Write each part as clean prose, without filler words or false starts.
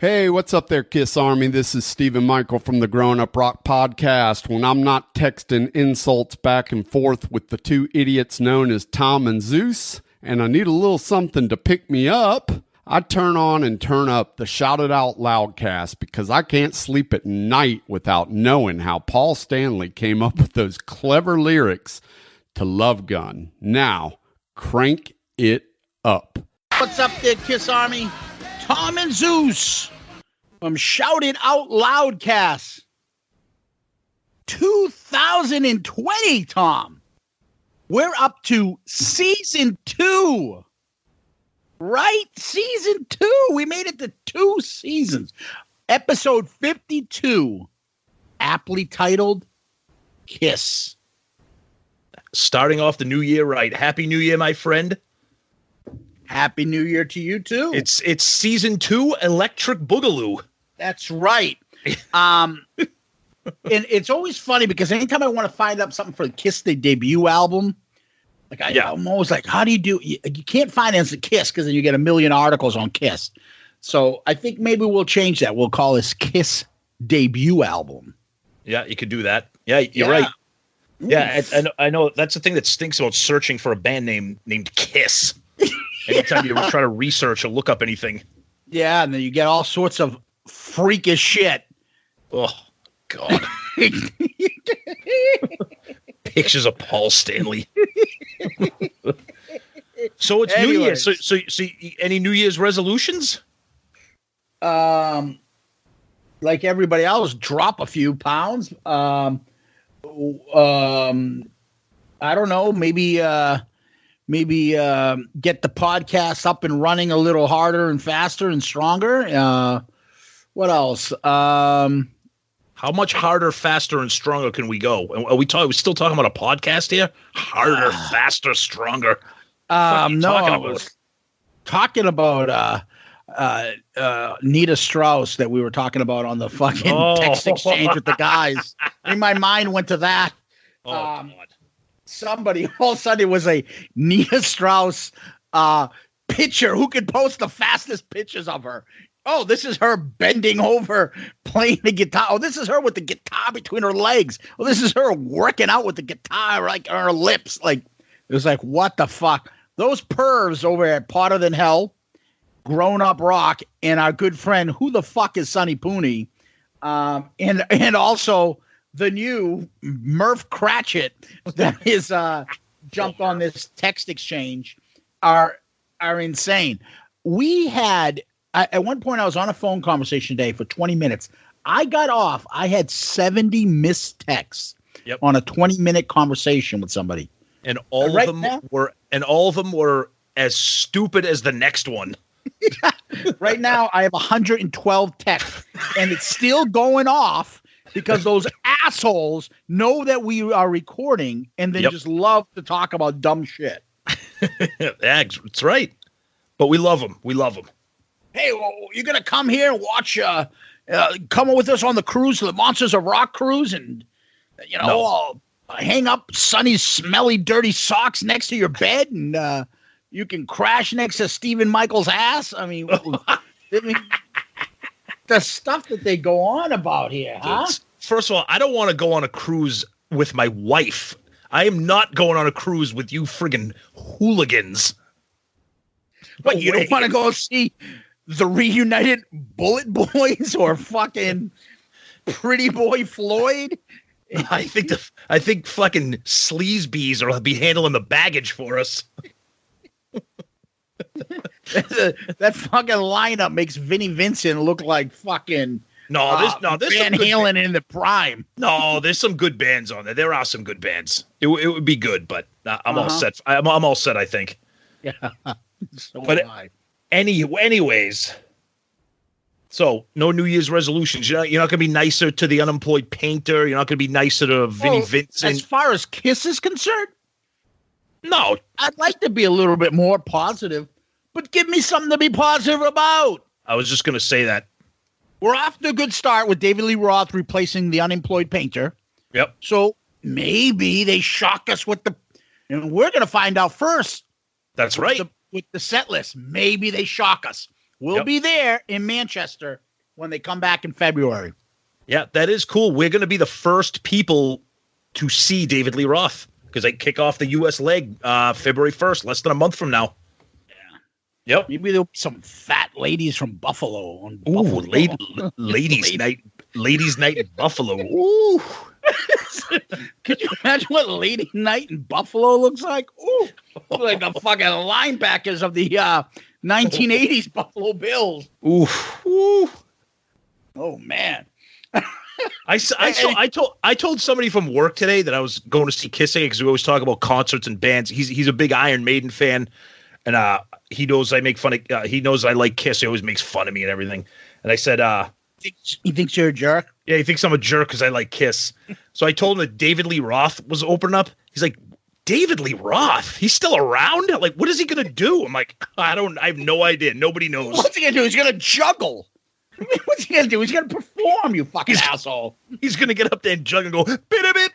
Hey, what's up there, KISS Army? This is Stephen Michael from the Grown Up Rock Podcast. When I'm not texting insults back and forth with the two idiots known as Tom and Zeus, and I need a little something to pick me up, I turn on and turn up the Shout It Out Loudcast because I can't sleep at night without knowing how Paul Stanley came up with those clever lyrics to Love Gun. Now, crank it up. What's up there, KISS Army? Tom and Zeus from Shout It Out Loudcast. 2020, Tom. We're up to season 2. Right? Season 2. We made it to 2 seasons. Episode 52. Aptly titled KISS. Starting off the new year right. Happy New Year, my friend. Happy New Year to you, too. It's season 2, Electric Boogaloo. That's right. And it's always funny because anytime I want to find out something for the KISS, the debut album, I'm always like, how do you do? You can't finance the KISS because then you get a million articles on KISS. So I think maybe we'll change that. We'll call this KISS debut album. Yeah, you could do that. Yeah, you're right. Yeah, I know that's the thing that stinks about searching for a band name named KISS. Anytime you try to research or look up anything. Yeah, and then you get all sorts of freakish shit. Oh, God. Pictures of Paul Stanley. So it's New Year. So any New Year's resolutions? Like everybody else, drop a few pounds. I don't know, maybe get the podcast up and running a little harder and faster and stronger. What else? How much harder, faster, and stronger can we go? Are we still talking about a podcast here? Harder, faster, stronger. No, talking about Nita Strauss that we were talking about on the fucking text exchange with the guys. And my mind went to that. God. Somebody all of a sudden it was a Nita Strauss picture. Who could post the fastest pictures of her? Oh, this is her bending over playing the guitar. Oh, this is her with the guitar between her legs. Oh, this is her working out with the guitar like on her lips. Like it was like, what the fuck? Those pervs over at Potter Than Hell, Grown Up Rock, and our good friend, who the fuck is Sonny Pooney, and also the new Murph Cratchit that is jumped on this text exchange are insane. We had at one point I was on a phone conversation today for 20 minutes. I got off. I had 70 missed texts on a 20-minute conversation with somebody. And all of them were as stupid as the next one. Right now I have 112 texts and it's still going off. Because those assholes know that we are recording and then just love to talk about dumb shit. That's right. But we love them. We love them. Hey, well, you're going to come here and watch, come with us on the cruise, the Monsters of Rock cruise, and, I'll hang up Sonny's smelly, dirty socks next to your bed, and you can crash next to Stephen Michael's ass. I mean, the stuff that they go on about here, huh? First of all, I don't want to go on a cruise with my wife. I am not going on a cruise with you friggin' hooligans. But you don't want to go see the reunited Bullet Boys or fucking Pretty Boy Floyd? I think fucking sleazebees will be handling the baggage for us. That fucking lineup makes Vinnie Vincent look like fucking there's Van Halen in the prime. No, there's some good bands on there. There are some good bands. It would be good, but I'm all set. I'm all set, I think. Yeah. So but anyways, so no New Year's resolutions. You're not going to be nicer to the unemployed painter. You're not going to be nicer to Vinnie Vincent. As far as KISS is concerned, no. I'd like to be a little bit more positive, but give me something to be positive about. I was just going to say that. We're off to a good start with David Lee Roth replacing the unemployed painter. Yep. So maybe they shock us with and we're going to find out first. That's right. With the set list. Maybe they shock us. We'll be there in Manchester when they come back in February. Yeah, that is cool. We're going to be the first people to see David Lee Roth because they kick off the U.S. leg February 1st, less than a month from now. Yeah. Yep. Maybe there'll be some fat ladies from Buffalo. Ladies night in Buffalo. Ooh. Could you imagine what lady night in Buffalo looks like? Ooh. Like the fucking linebackers of the 1980s Buffalo Bills. Oof. Ooh. Oh, man. I told somebody from work today that I was going to see Kiss because we always talk about concerts and bands. He's a big Iron Maiden fan, and he knows I make fun of. He knows I like Kiss. He always makes fun of me and everything. And I said, "He thinks you're a jerk." Yeah, he thinks I'm a jerk because I like Kiss. So I told him that David Lee Roth was opening up. He's like, David Lee Roth? He's still around? Like, what is he gonna do? I'm like, I have no idea. Nobody knows. What's he gonna do? He's gonna juggle. What's he gonna do? He's gonna perform, you fucking asshole. He's gonna get up there and jug and go, bit, bip.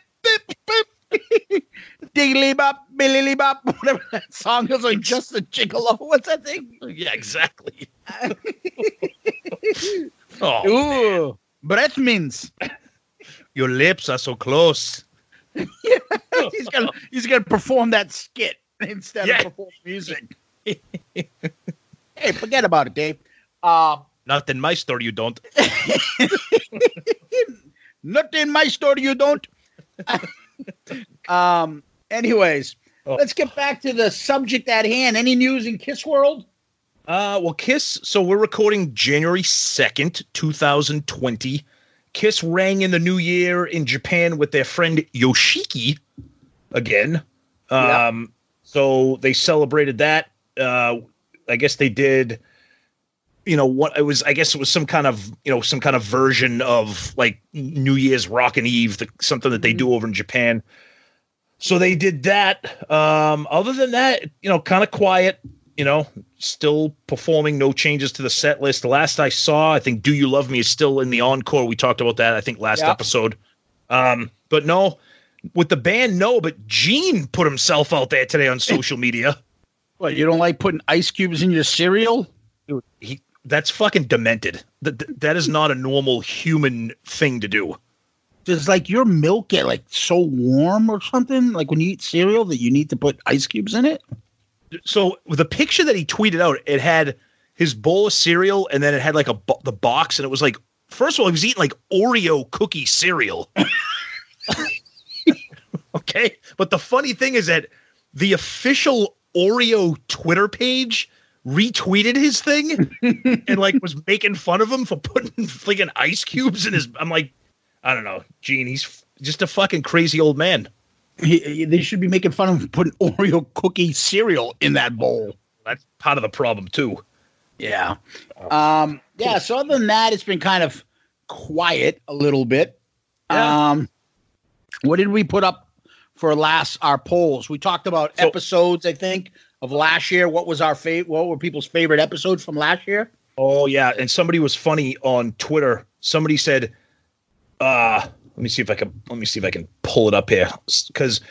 Diggly bop, billy bop, whatever that song is, like just a gigolo. What's that thing? Yeah, exactly. Oh, ooh, breath mints. Your lips are so close. Yeah, he's gonna perform that skit instead of perform music. Hey, forget about it, Dave. Not in my store, you don't. Not in my store, you don't. Anyways, let's get back to the subject at hand. Any news in Kiss World? Well, Kiss, so we're recording January 2nd, 2020. Kiss rang in the new year in Japan with their friend Yoshiki again. So they celebrated that. I guess they did, I guess it was some kind of version of like New Year's Rockin' Eve, something that they do over in Japan. So they did that. Other than that, kind of quiet, still performing, no changes to the set list. The last I saw, I think Do You Love Me is still in the encore. We talked about that, I think, last episode. But no, with the band, no, but Gene put himself out there today on social media. What, you don't like putting ice cubes in your cereal? Dude, that's fucking demented. That is not a normal human thing to do. Does like your milk get like so warm or something? Like when you eat cereal that you need to put ice cubes in it? So the picture that he tweeted out, it had his bowl of cereal and then it had like the box, and it was like, first of all, he was eating like Oreo cookie cereal. Okay. But the funny thing is that the official Oreo Twitter page retweeted his thing and like was making fun of him for putting freaking ice cubes in his. I'm like, I don't know, Gene, he's just a fucking crazy old man. They should be making fun of him putting Oreo cookie cereal in that bowl. That's part of the problem too. Yeah. So other than that, it's been kind of quiet a little bit. Yeah. What did we put up for our polls? We talked about episodes, I think, of last year. What was what were people's favorite episodes from last year? Oh yeah, and somebody was funny on Twitter. Somebody said, let me see if I can pull it up here, because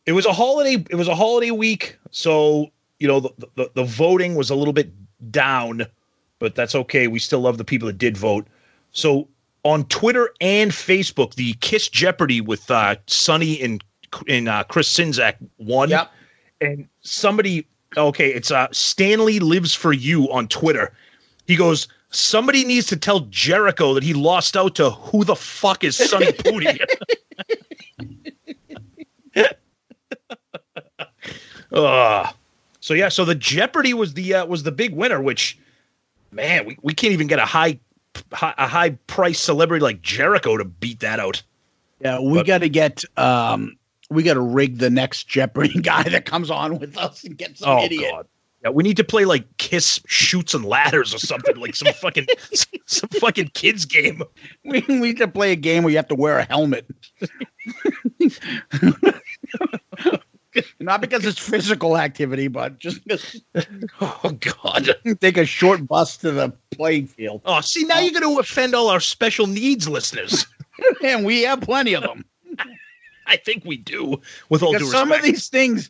it was a holiday week, so the voting was a little bit down, but that's okay. We still love the people that did vote. So on Twitter and Facebook, the Kiss Jeopardy with Sonny and Chris Czynszak won. Yep. And somebody, it's Stanley Lives For You on Twitter. He goes, somebody needs to tell Jericho that he lost out to who the fuck is Sonny Pooty. So the Jeopardy was the big winner, which, man, we can't even get a high price celebrity like Jericho to beat that out. Yeah, we got to rig the next Jeopardy guy that comes on with us and get some idiot. God. Yeah, we need to play like Kiss Shoots and Ladders or something, like some fucking kids game. We need to play a game where you have to wear a helmet. Not because it's physical activity, but just because. Oh God! Take a short bus to the playing field. Oh, see, now you're going to offend all our special needs listeners, and we have plenty of them. I think we do. With all due respect, some of these things,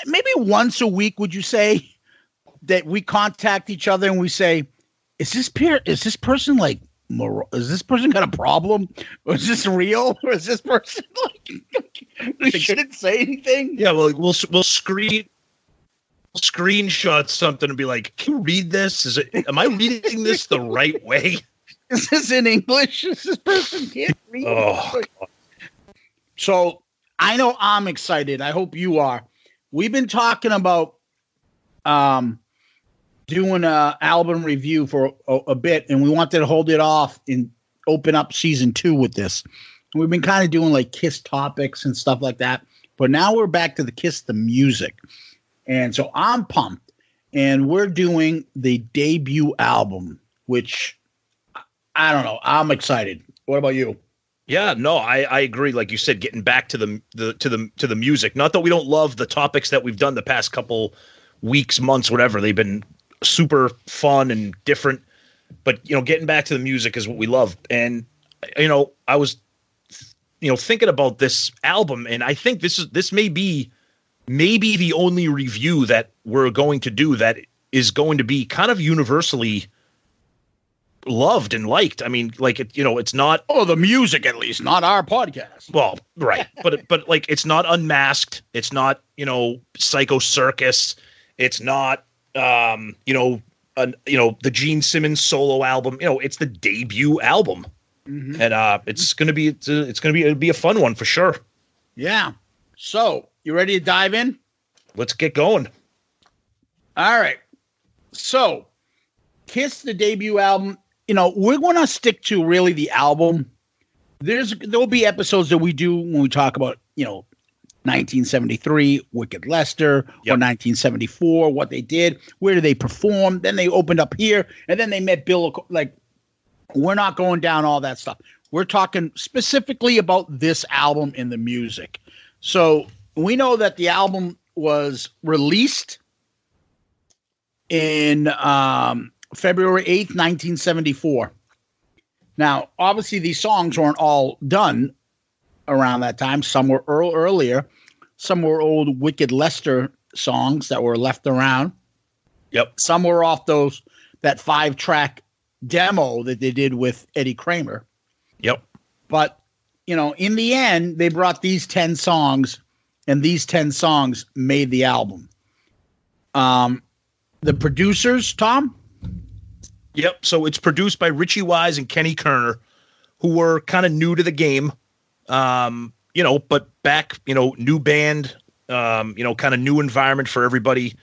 maybe once a week, would you say that we contact each other and we say, is this person like is this person got a problem? Or is this real? Or is this person like we shouldn't say anything? Yeah, well, we'll screenshot something and be like, "Can you read this? Am I reading this the right way? Is this in English? Is this person can't read?" Oh. So I know I'm excited. I hope you are. We've been talking about doing an album review for a bit, and we wanted to hold it off and open up season 2 with this. And we've been kind of doing like KISS topics and stuff like that. But now we're back to the KISS the music. And so I'm pumped. And we're doing the debut album, which I don't know. I'm excited. What about you? Yeah, no, I agree. Like you said, getting back to the music. Not that we don't love the topics that we've done the past couple weeks, months, whatever. They've been super fun and different, but getting back to the music is what we love. And I was thinking about this album, and I think this may be the only review that we're going to do that is going to be kind of universally loved and liked. I mean, like it's not the music, at least not our podcast. Well, right, but like it's not Unmasked. It's not Psycho Circus. It's not the Gene Simmons solo album. It's the debut album, and it'll be a fun one for sure. Yeah. So you ready to dive in? Let's get going. All right. So KISS the debut album. We're going to stick to really the album. There'll be episodes that we do when we talk about 1973, Wicked Lester, or 1974, what they did, where did they perform, then they opened up here, and then they met Bill. Like, we're not going down all that stuff. We're talking specifically about this album and the music. So we know that the album was released in February 8th, 1974. Now, obviously, these songs weren't all done around that time. Some were earlier. Some were old Wicked Lester songs that were left around. Yep. Some were off that 5-track demo that they did with Eddie Kramer. Yep. But, in the end, they brought these 10 songs, and these 10 songs made the album. The producers, Tom? Yep. So it's produced by Richie Wise and Kenny Kerner, who were kind of new to the game. But back, new band, kind of new environment for everybody.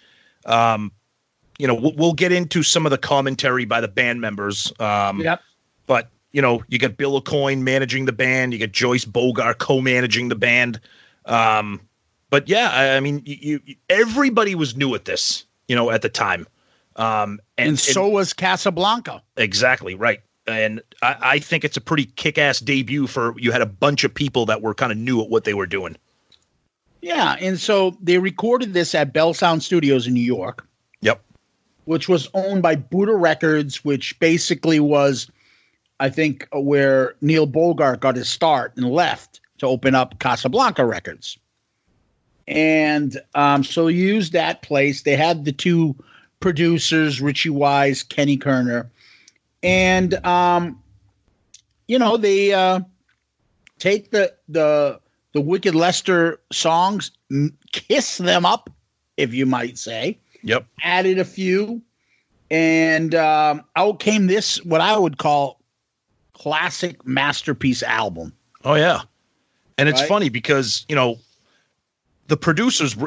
We'll get into some of the commentary by the band members. Yep. But, you got Bill Aucoin managing the band. You got Joyce Bogart co-managing the band. But yeah, I mean, everybody was new at this, at the time. And so was Casablanca. Exactly. Right. And I think it's a pretty kick-ass debut you had a bunch of people that were kind of new at what they were doing. Yeah. And so they recorded this at Bell Sound Studios in New York. Yep. Which was owned by Buddha Records, which basically was, I think, where Neil Bogart got his start and left to open up Casablanca Records. And so you used that place. They had the two producers, Richie Wise, Kenny Kerner. And, they take the Wicked Lester songs, kiss them up, if you might say. Yep. Added a few. And out came this, what I would call, classic masterpiece album. Oh, yeah. And it's funny because, the producers,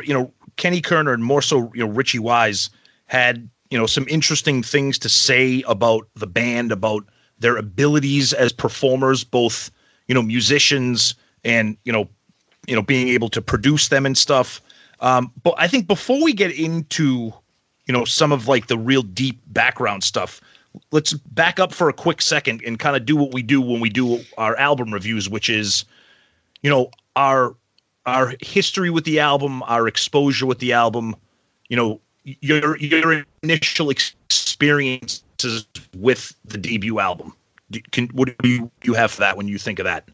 Kenny Kerner and more so, Richie Wise had, some interesting things to say about the band, about their abilities as performers, both, musicians and, being able to produce them and stuff. But I think before we get into, some of like the real deep background stuff, let's back up for a quick second and kind of do what we do when we do our album reviews, which is, our history with the album, our exposure with the album, your initial experiences with the debut album. What do you have for that when you think of that?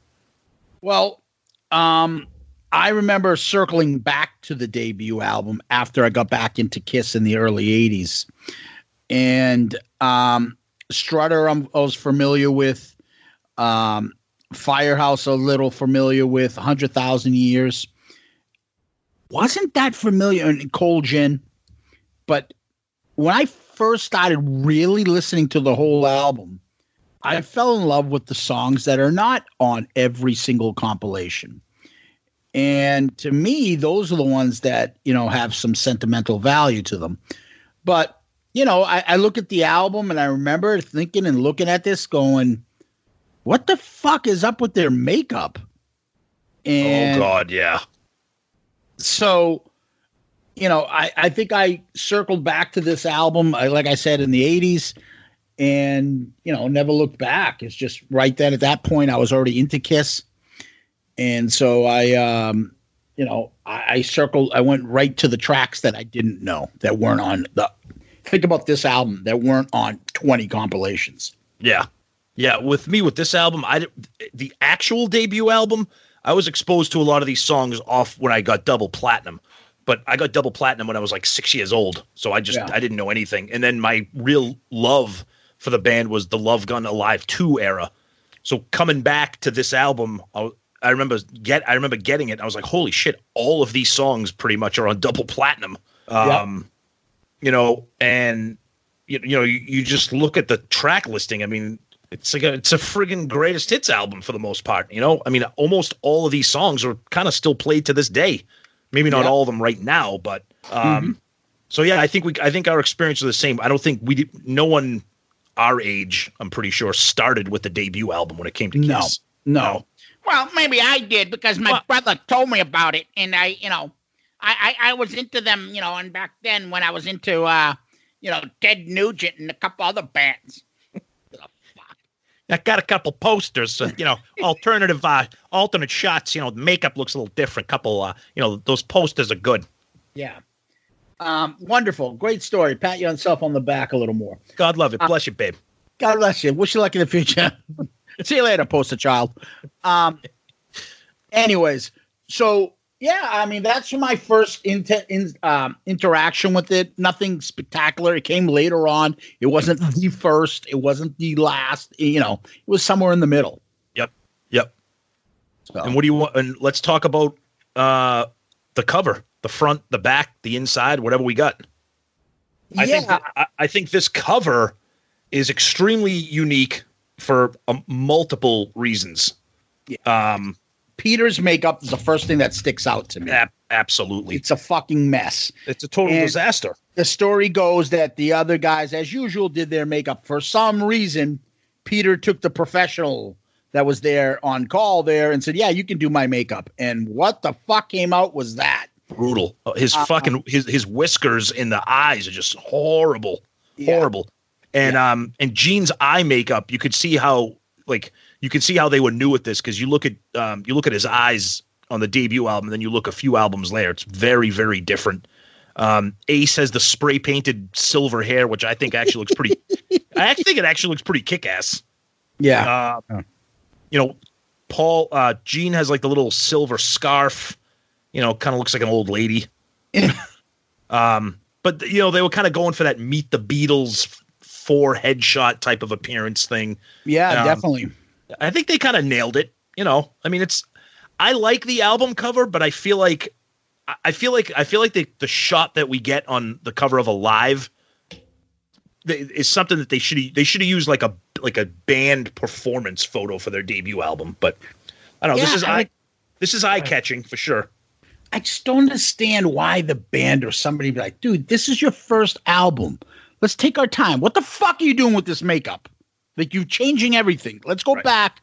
Well, I remember circling back to the debut album after I got back into KISS in the early 80s. And Strutter, I was familiar with. Firehouse, a little familiar with. 100,000 Years. Wasn't that familiar in Cold Gin. But when I first started really listening to the whole album, I fell in love with the songs that are not on every single compilation. And to me, those are the ones that, have some sentimental value to them. But, I look at the album and I remember thinking and looking at this going, what the fuck is up with their makeup? And oh, God, yeah. So, I think I circled back to this album, like I said, in the 80s and, never looked back. It's just right then at that point, I was already into KISS. And so I went right to the tracks that I didn't know that weren't on think about this album that weren't on 20 compilations. Yeah. Yeah. With this album, the actual debut album, I was exposed to a lot of these songs off when I got double platinum, but I got double platinum when I was like 6 years old. So I didn't know anything. And then my real love for the band was the Love Gun Alive 2 era. So coming back to this album, I remember getting it. And I was like, holy shit! All of these songs pretty much are on double platinum. And you just look at the track listing. I mean, it's a friggin' greatest hits album for the most part. I mean, almost all of these songs are kind of still played to this day. Maybe not all of them right now, but so yeah, I think our experience is the same. I don't think no one our age, I'm pretty sure, started with the debut album when it came to KISS. No. Well, maybe I did because my brother told me about it, and I was into them, and back then when I was into, Ted Nugent and a couple other bands. I got a couple posters, alternate shots. The makeup looks a little different. Couple, those posters are good. Yeah. Wonderful. Great story. Pat yourself on the back a little more. God love it. Bless you, babe. God bless you. Wish you luck in the future. See you later, poster child. Anyways, so yeah, I mean, that's my first interaction with it. Nothing spectacular. It came later on. It wasn't the first. It wasn't the last. It was somewhere in the middle. Yep. So. And what do you want? And let's talk about the cover, the front, the back, the inside, whatever we got. I think this cover is extremely unique for multiple reasons. Yeah. Peter's makeup is the first thing that sticks out to me. Absolutely. It's a fucking mess. It's a total disaster. The story goes that the other guys, as usual, did their makeup. For some reason, Peter took the professional that was there on call there and said, yeah, you can do my makeup. And what the fuck came out was that. Brutal. His his whiskers in the eyes are just horrible. Yeah. Horrible. And Gene's eye makeup, you could see how they were new at this, because you look at his eyes on the debut album, and then you look a few albums later. It's very, very different. Ace has the spray painted silver hair, which I think actually looks pretty. I actually think it actually looks pretty kick ass. Yeah. Gene has like the little silver scarf. Kind of looks like an old lady. But they were kind of going for that Meet the Beatles 4 headshot type of appearance thing. Yeah, definitely. I think they kind of nailed it. I mean, I like the album cover, but I feel like the shot that we get on the cover of Alive is something that they should have used like a band performance photo for their debut album. But I don't know. Yeah, this is eye catching for sure. I just don't understand why the band or somebody be like, dude, this is your first album. Let's take our time. What the fuck are you doing with this makeup? Like, you're changing everything. Let's go back.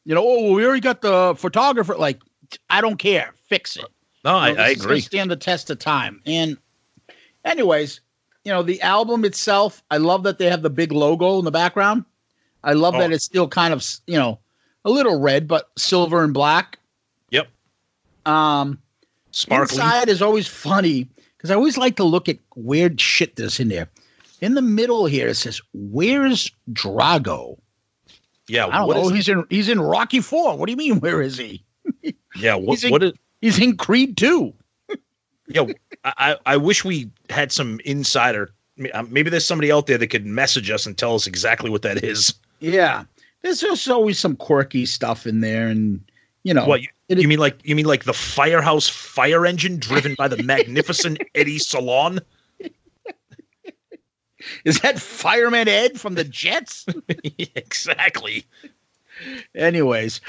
We already got the photographer. Like, I don't care. Fix it. No, I agree. Stand the test of time. And anyways, the album itself, I love that they have the big logo in the background. I love that it's still kind of, a little red, but silver and black. Yep. Sparkly. Inside is always funny because I always like to look at weird shit that's in there. In the middle here, it says, "Where's Drago?" Yeah, I don't know. He's in Rocky 4. What do you mean? Where is he? Yeah, he's in Creed 2. Yeah, I wish we had some insider Maybe there's somebody out there that could message us and tell us exactly what that is. Yeah. There's just always some quirky stuff in there, and you know. What you mean like the Firehouse fire engine driven by the magnificent Eddie Salon? Is that Fireman Ed from the Jets? Exactly. Anyways,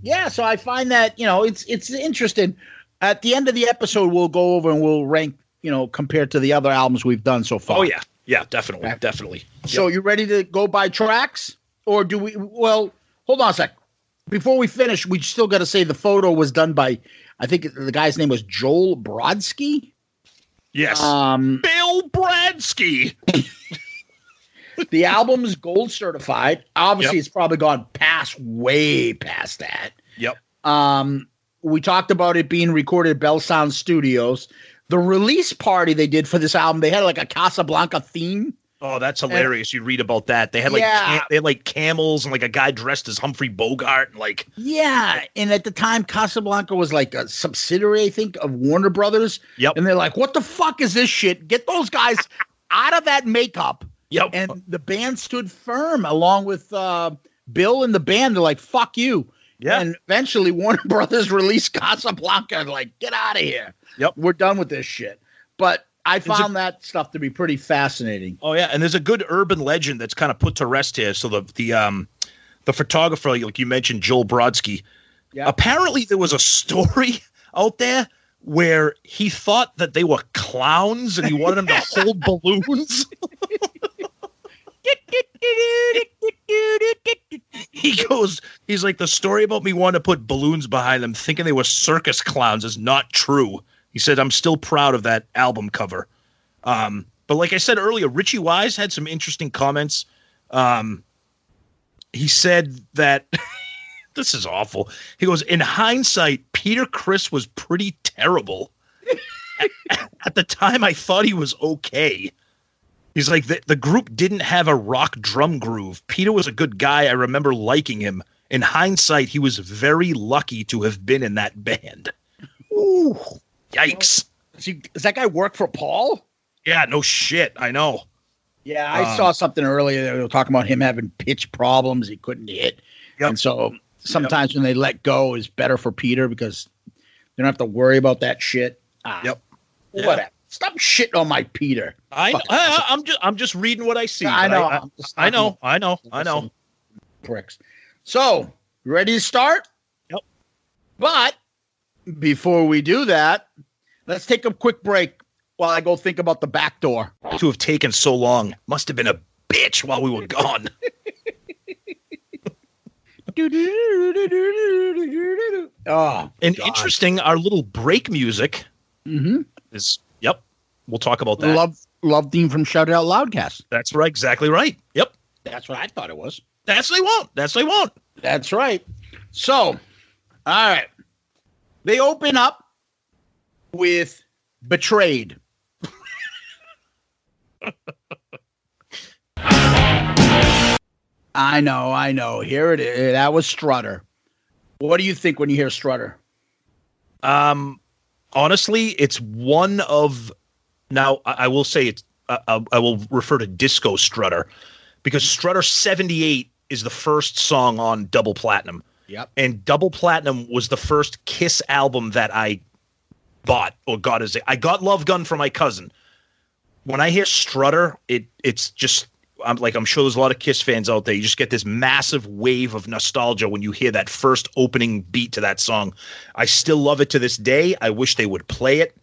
yeah, so I find that, it's interesting. At the end of the episode, we'll go over and we'll rank, compared to the other albums we've done so far. Oh, yeah. Yeah, definitely. Okay. Definitely. So you ready to go by tracks? Or do we? Well, hold on a sec. Before we finish, we still got to say the photo was done by, I think the guy's name was Joel Brodsky. Yes. Bill Bradsky. The album's gold certified. Obviously, It's probably gone way past that. Yep. We talked about it being recorded at Bell Sound Studios. The release party they did for this album, they had like a Casablanca theme. Oh, that's hilarious. You read about that. They had like camels and like a guy dressed as Humphrey Bogart. Yeah. And at the time, Casablanca was like a subsidiary, I think, of Warner Brothers. Yep. And they're like, what the fuck is this shit? Get those guys out of that makeup. Yep. And the band stood firm along with Bill and the band. They're like, fuck you. Yeah. And eventually Warner Brothers released Casablanca and like, get out of here. Yep. We're done with this shit. But I found that stuff to be pretty fascinating. Oh, yeah. And there's a good urban legend that's kind of put to rest here. So the photographer, like you mentioned, Joel Brodsky, apparently there was a story out there where he thought that they were clowns and he wanted them to hold balloons. He's like, the story about me wanting to put balloons behind them thinking they were circus clowns is not true. He said, I'm still proud of that album cover. But like I said earlier, Richie Wise had some interesting comments. He said that this is awful. He goes, in hindsight, Peter Criss was pretty terrible. At the time, I thought he was okay. He's like, the group didn't have a rock drum groove. Peter was a good guy. I remember liking him. In hindsight, he was very lucky to have been in that band. Ooh, yikes. Does that guy work for Paul? Yeah, no shit. I know. Yeah, I saw something earlier. They were talking about him having pitch problems. He couldn't hit. Yep. And so sometimes when they let go, it's better for Peter because they don't have to worry about that shit. Yep. Whatever. Stop shitting on my Peter. I'm just reading what I see. I know. I know. Pricks. So, ready to start? Yep. But before we do that, let's take a quick break while I go think about the back door. To have taken so long. Must have been a bitch while we were gone. Oh, and God. Interesting, our little break music is, we'll talk about that. Love theme from Shout It Out Loudcast. That's right, exactly right. Yep. That's what I thought it was. That's they won't. That's right. So, all right. They open up with Betrayed. I know. Here it is. That was Strutter. What do you think when you hear Strutter? Honestly, it's one of. Now, I will say it's. I will refer to Disco Strutter, because Strutter 78 is the first song on Double Platinum. Yep. And Double Platinum was the first KISS album that I bought or got I got Love Gun for my cousin. When I hear Strutter, it's just. I'm sure there's a lot of KISS fans out there. You just get this massive wave of nostalgia when you hear that first opening beat to that song. I still love it to this day. I wish they would play it.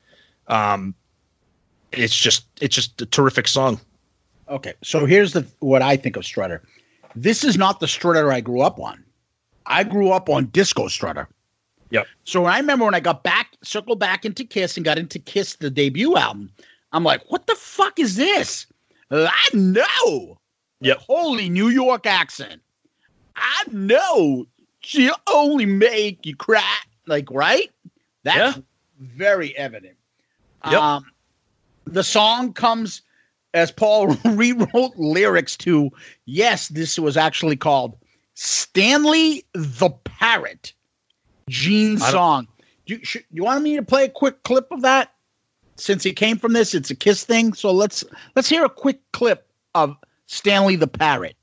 It's just a terrific song. Okay, so here's what I think of Strutter. This is not the Strutter I grew up on. I grew up on Disco Strutter. Yep. So I remember when I circled back into KISS and got into KISS, the debut album, I'm like, what the fuck is this? I know. Yep. Holy New York accent. I know. She'll only make you cry. Like, right? That's very evident. Yep. The song comes as Paul rewrote lyrics to, yes, this was actually called Stanley the Parrot. Gene's song. You want me to play a quick clip of that? since it came from this, it's a Kiss thing. So let's hear a quick clip of Stanley the Parrot.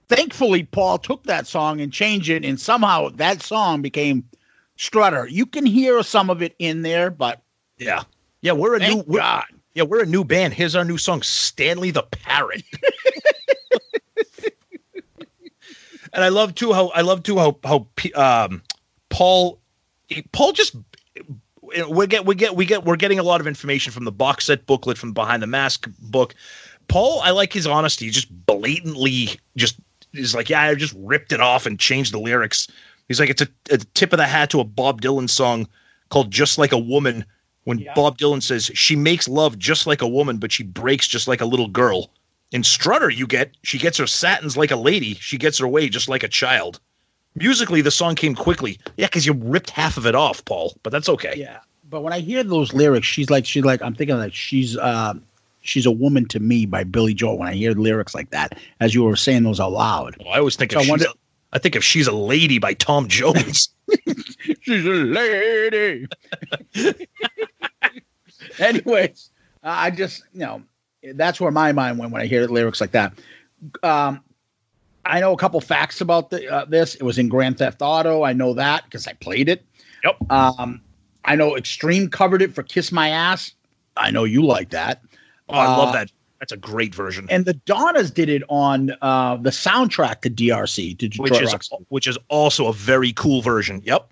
Thankfully, Paul took that song and changed it, and somehow that song became Strutter. You can hear some of it in there, but yeah, we're a new band. Here's our new song, Stanley the Parrot. And I love too how Paul just we're getting a lot of information from the box set booklet, from Behind the Mask book. Paul, I like his honesty. He just blatantly is like, yeah, I just ripped it off and changed the lyrics. He's like, it's a tip of the hat to a Bob Dylan song called Just Like a Woman, when Bob Dylan says, she makes love just like a woman, but she breaks just like a little girl. In Strutter, she gets her satins like a lady. She gets her way just like a child. Musically, the song came quickly. Yeah, because you ripped half of it off, Paul, but that's okay. Yeah, but when I hear those lyrics, she's like, I'm thinking like she's a Woman to Me by Billy Joel. When I hear lyrics like that, as you were saying those out loud. Well, I always think I think if She's a Lady by Tom Jones. She's a lady. Anyways, I just, that's where my mind went when I hear lyrics like that. I know a couple facts about this. It was in Grand Theft Auto. I know that because I played it. Yep. I know Extreme covered it for Kiss My Ass. I know you like that. Oh, I love that. That's a great version. And the Donnas did it on the soundtrack to DRC, to Detroit which is also a very cool version. Yep.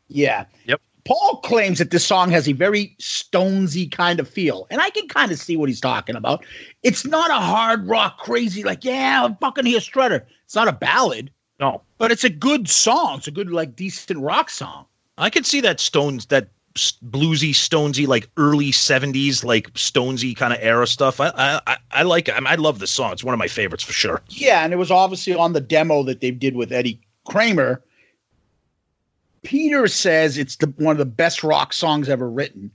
Yeah. Yep. Paul claims that this song has a very Stonesy kind of feel, and I can kind of see what he's talking about. It's not a hard rock crazy, like, yeah, I'm fucking here, Strutter. It's not a ballad. No. But it's a good song. It's a good, like, decent rock song. I could see that that bluesy, Stonesy, like early 70s, like Stonesy kind of era stuff. I like it. I love this song. It's one of my favorites for sure. Yeah, and it was obviously on the demo that they did with Eddie Kramer. Peter says it's one of the best rock songs ever written.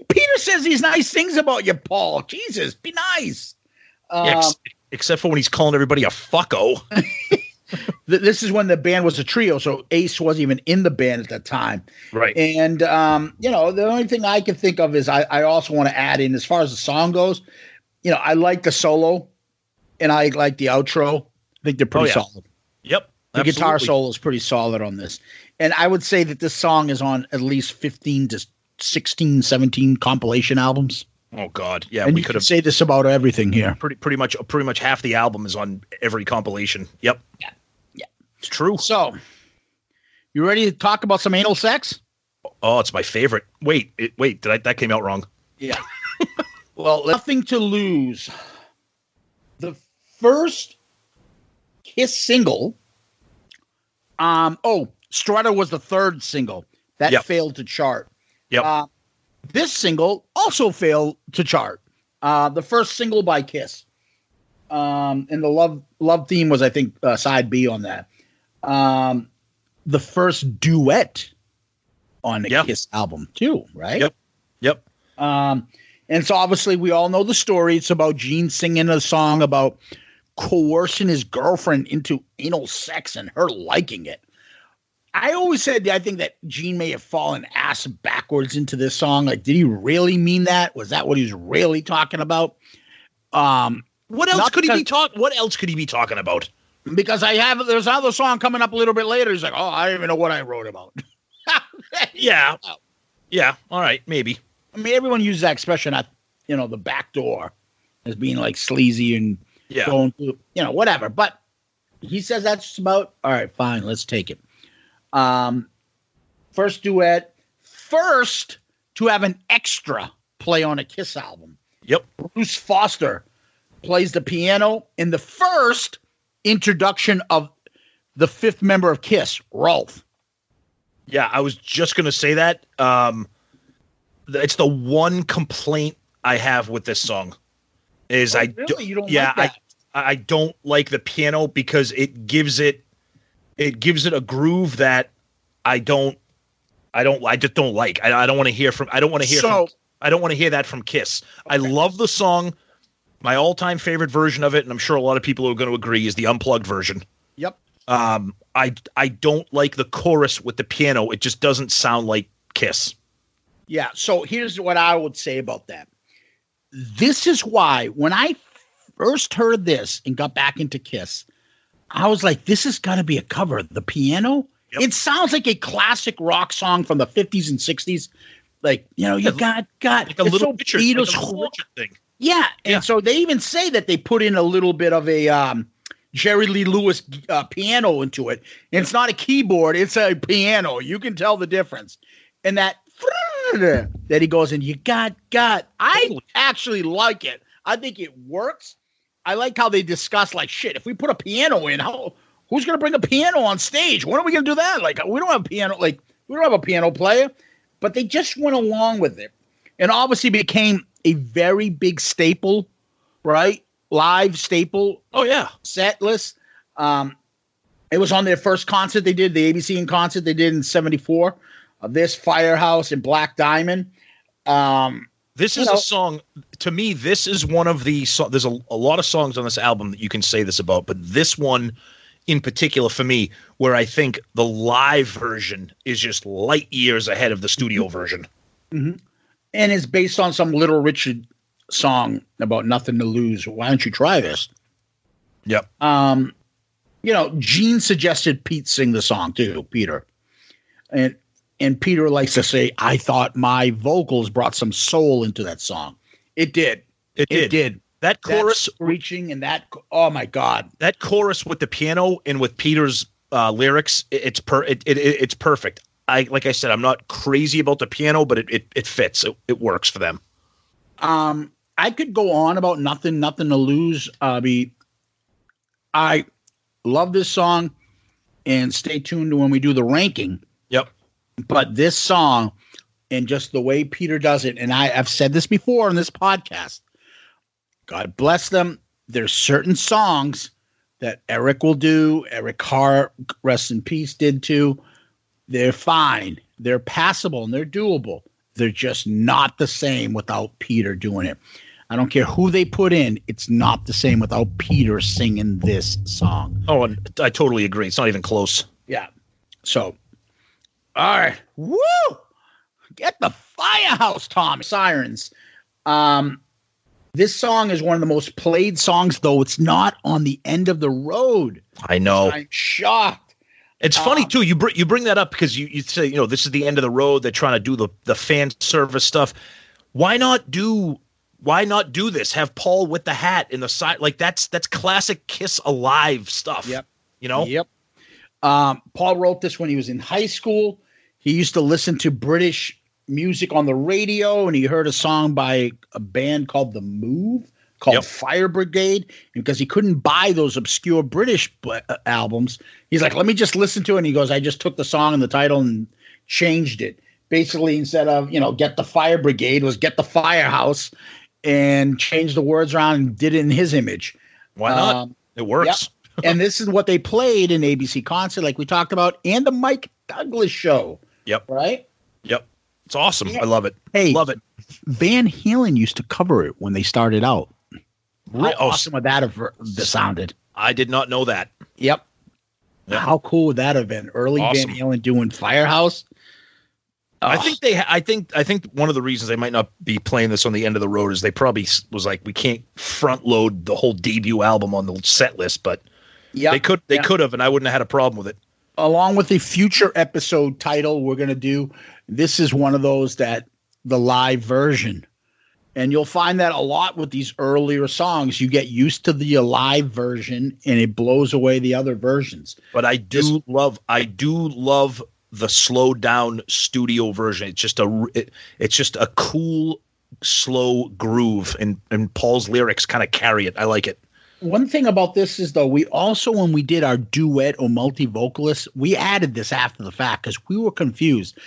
Peter says these nice things about you, Paul. Jesus, be nice. Except for when he's calling everybody a fucko. This is when the band was a trio, so Ace wasn't even in the band at that time. Right. And, the only thing I can think of is I also want to add in, as far as the song goes, I like the solo and I like the outro. I think they're pretty solid. Yep. The guitar solo is pretty solid on this. And I would say that this song is on at least 15 to 16, 17 compilation albums. Oh God. Yeah. And we could say this about everything here. Pretty much half the album is on every compilation. Yep. Yeah. It's true. So, you ready to talk about some anal sex? Oh, it's my favorite. Wait, that came out wrong. Yeah. Well, Nothing to Lose. The first Kiss single. Strutter was the third single that failed to chart. Yep. This single also failed to chart. The first single by Kiss. And the love theme was, I think, side B on that. The first duet on the KISS album too, right? Yep. And so obviously we all know the story. It's about Gene singing a song about coercing his girlfriend into anal sex and her liking it. I always said I think that Gene may have fallen ass backwards into this song. Like, did he really mean that? Was that what he was really talking about? What else could he be talking about? Because there's another song coming up a little bit later. He's like, oh, I don't even know what I wrote about. Yeah. All right, maybe. I mean, everyone uses that expression at, the back door as being like sleazy and going through, whatever. But he says that's just about, all right, fine, let's take it. First duet, first to have an extra play on a KISS album. Yep. Bruce Foster plays the piano in the first introduction of the fifth member of KISS, Rolf. Yeah, I was just going to say that. It's the one complaint I have with this song is you don't like that? I don't like the piano because it gives it a groove that I just don't like. I don't want to hear that from KISS. Okay. I love the song. My all-time favorite version of it, and I'm sure a lot of people are going to agree, is the unplugged version. Yep. I don't like the chorus with the piano. It just doesn't sound like KISS. Yeah, so here's what I would say about that. This is why when I first heard this and got back into KISS, I was like, this has got to be a cover. The piano, It sounds like a classic rock song from the 50s and 60s. Like, you got like a little Richard thing. Yeah, and so they even say that they put in a little bit of a Jerry Lee Lewis piano into it. And it's not a keyboard, it's a piano. You can tell the difference. And that he goes in, I actually like it. I think it works. I like how they discuss, like, shit, if we put a piano in, who's going to bring a piano on stage? When are we going to do that? Like, we don't have a piano. Like, we don't have a piano player. But they just went along with it. And obviously became a very big staple, right? Live staple. Oh, yeah. Set list. It was on their first concert they did, the ABC concert they did in 74. This, Firehouse, and Black Diamond. This is a song, to me, this is one of the there's a lot of songs on this album that you can say this about, but this one in particular for me, where I think the live version is just light years ahead of the studio version. Mm-hmm. And it's based on some Little Richard song about nothing to lose. Why don't you try this? Yep. Gene suggested Pete sing the song too, Peter. And Peter likes to say, I thought my vocals brought some soul into that song. It did. It did. That chorus reaching and that, oh my God. That chorus with the piano and with Peter's lyrics, it's perfect. Like I said, I'm not crazy about the piano, but it fits. It works for them. I could go on about nothing to lose. I love this song, and stay tuned to when we do the ranking. Yep. But this song and just the way Peter does it, and I've said this before in this podcast, God bless them. There's certain songs that Eric will do. Eric Hart, rest in peace, did too. They're fine. They're passable and they're doable. They're just not the same without Peter doing it. I don't care who they put in. It's not the same without Peter singing this song. Oh, and I totally agree. It's not even close. Yeah. So, all right. Woo! Get the Firehouse, Tom. Sirens. This song is one of the most played songs, though it's not on the end of the road. I know. I'm shocked. It's funny too. You bring that up because you say, this is the end of the road. They're trying to do the fan service stuff. Why not do this? Have Paul with the hat in the side. Like that's classic KISS Alive stuff. Yep. Yep. Paul wrote this when he was in high school. He used to listen to British music on the radio, and he heard a song by a band called The Move, called Fire Brigade, because he couldn't buy those obscure British albums. He's like, let me just listen to it. And he goes, I just took the song and the title and changed it. Basically, instead of, Get the Fire Brigade, was Get the Firehouse, and changed the words around and did it in his image. Why not? It works. Yep. And this is what they played in ABC Concert, like we talked about, and the Mike Douglas show. Yep. Right? Yep. It's awesome. I love it. Hey, love it. Van Halen used to cover it when they started out. How awesome would that have sounded? I did not know that. Yep. How cool would that have been? Early Awesome. Van Halen doing Firehouse. I think one of the reasons they might not be playing this on the end of the road is they probably was like, we can't front load the whole debut album on the set list, but they could have, and I wouldn't have had a problem with it. Along with the future episode title we're going to do, this is one of those that the live version. And you'll find that a lot with these earlier songs. You get used to the live version and it blows away the other versions. But I do love the slowed down studio version. It's just a cool, slow groove, and Paul's lyrics kind of carry it. I like it. One thing about this is, though, we also, when we did our duet or multi-vocalist, we added this after the fact because we were confused.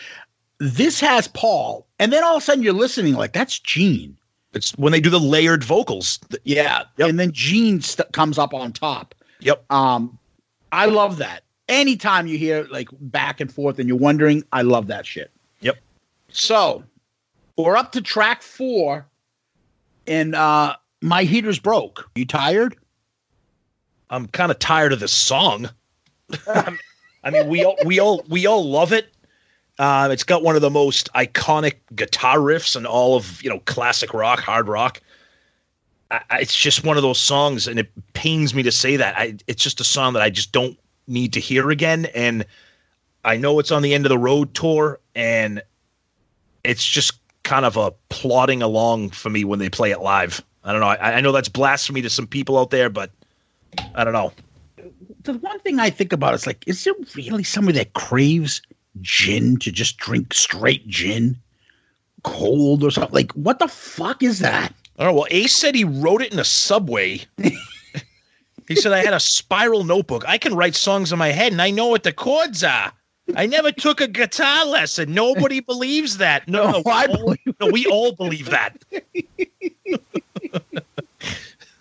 This has Paul, and then all of a sudden you're listening like, that's Gene. It's when they do the layered vocals. Yeah. Yep. And then Gene comes up on top. Yep. I love that. Anytime you hear like back and forth and you're wondering, I love that shit. Yep. So we're up to track 4, and my heater's broke. You tired? I'm kind of tired of this song. I mean, we all love it. It's got one of the most iconic guitar riffs in all of classic rock, hard rock. It's just one of those songs, and it pains me to say that. It's just a song that I just don't need to hear again. And I know it's on the End of the Road tour, and it's just kind of a plodding along for me when they play it live. I don't know. I know that's blasphemy to some people out there, but I don't know. The one thing I think about is like, is there really somebody that craves gin to just drink straight gin, cold or something? Like, what the fuck is that? I don't know. Well, Ace said he wrote it in a subway. He said, I had a spiral notebook. I can write songs in my head, and I know what the chords are. I never took a guitar lesson. Nobody believes that. No, we all believe that.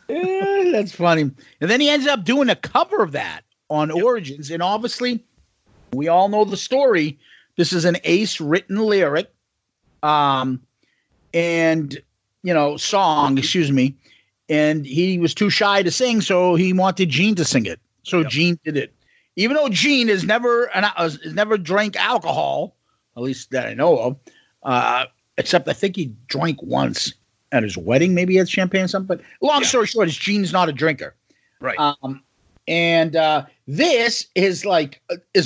Yeah, that's funny. And then he ends up doing a cover of that on Origins. And obviously, we all know the story. This is an Ace written lyric song, excuse me. And he was too shy to sing, so he wanted Gene to sing it. So Gene did it. Even though Gene has never drank alcohol, at least that I know of, except I think he drank once at his wedding. Maybe he had champagne or something. But long story short, is Gene's not a drinker. Right. This is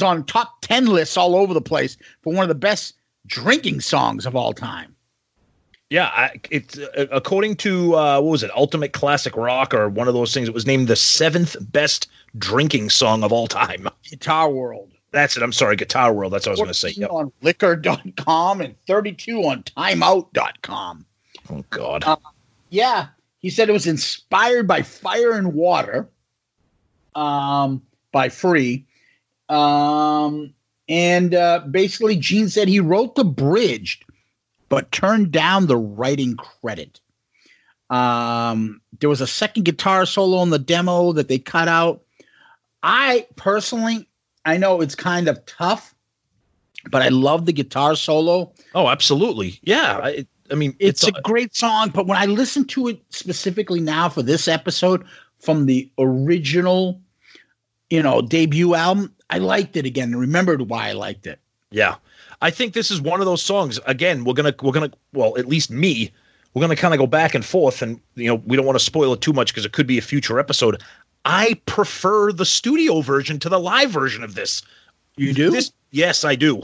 on top 10 lists all over the place for one of the best drinking songs of all time. Yeah, it's according to what was it, Ultimate Classic Rock or one of those things. It was named the 7th best drinking song of all time. Guitar World. That's it. I'm sorry, Guitar World. That's what I was going to say. Yep. On liquor.com and 32 on timeout.com. Oh God. Yeah, he said it was inspired by Fire and Water, by Free, and basically Gene said he wrote the bridge, but turned down the writing credit. There was a second guitar solo in the demo that they cut out. I personally, I know it's kind of tough, but I love the guitar solo. Oh, absolutely. Yeah. I mean, it's a great song, but when I listen to it specifically now for this episode from the original, debut album, I liked it again and remembered why I liked it. Yeah. I think this is one of those songs. Again, we're gonna well, at least me, we're gonna kind of go back and forth, and we don't want to spoil it too much because it could be a future episode. I prefer the studio version to the live version of this. You do? Yes, I do.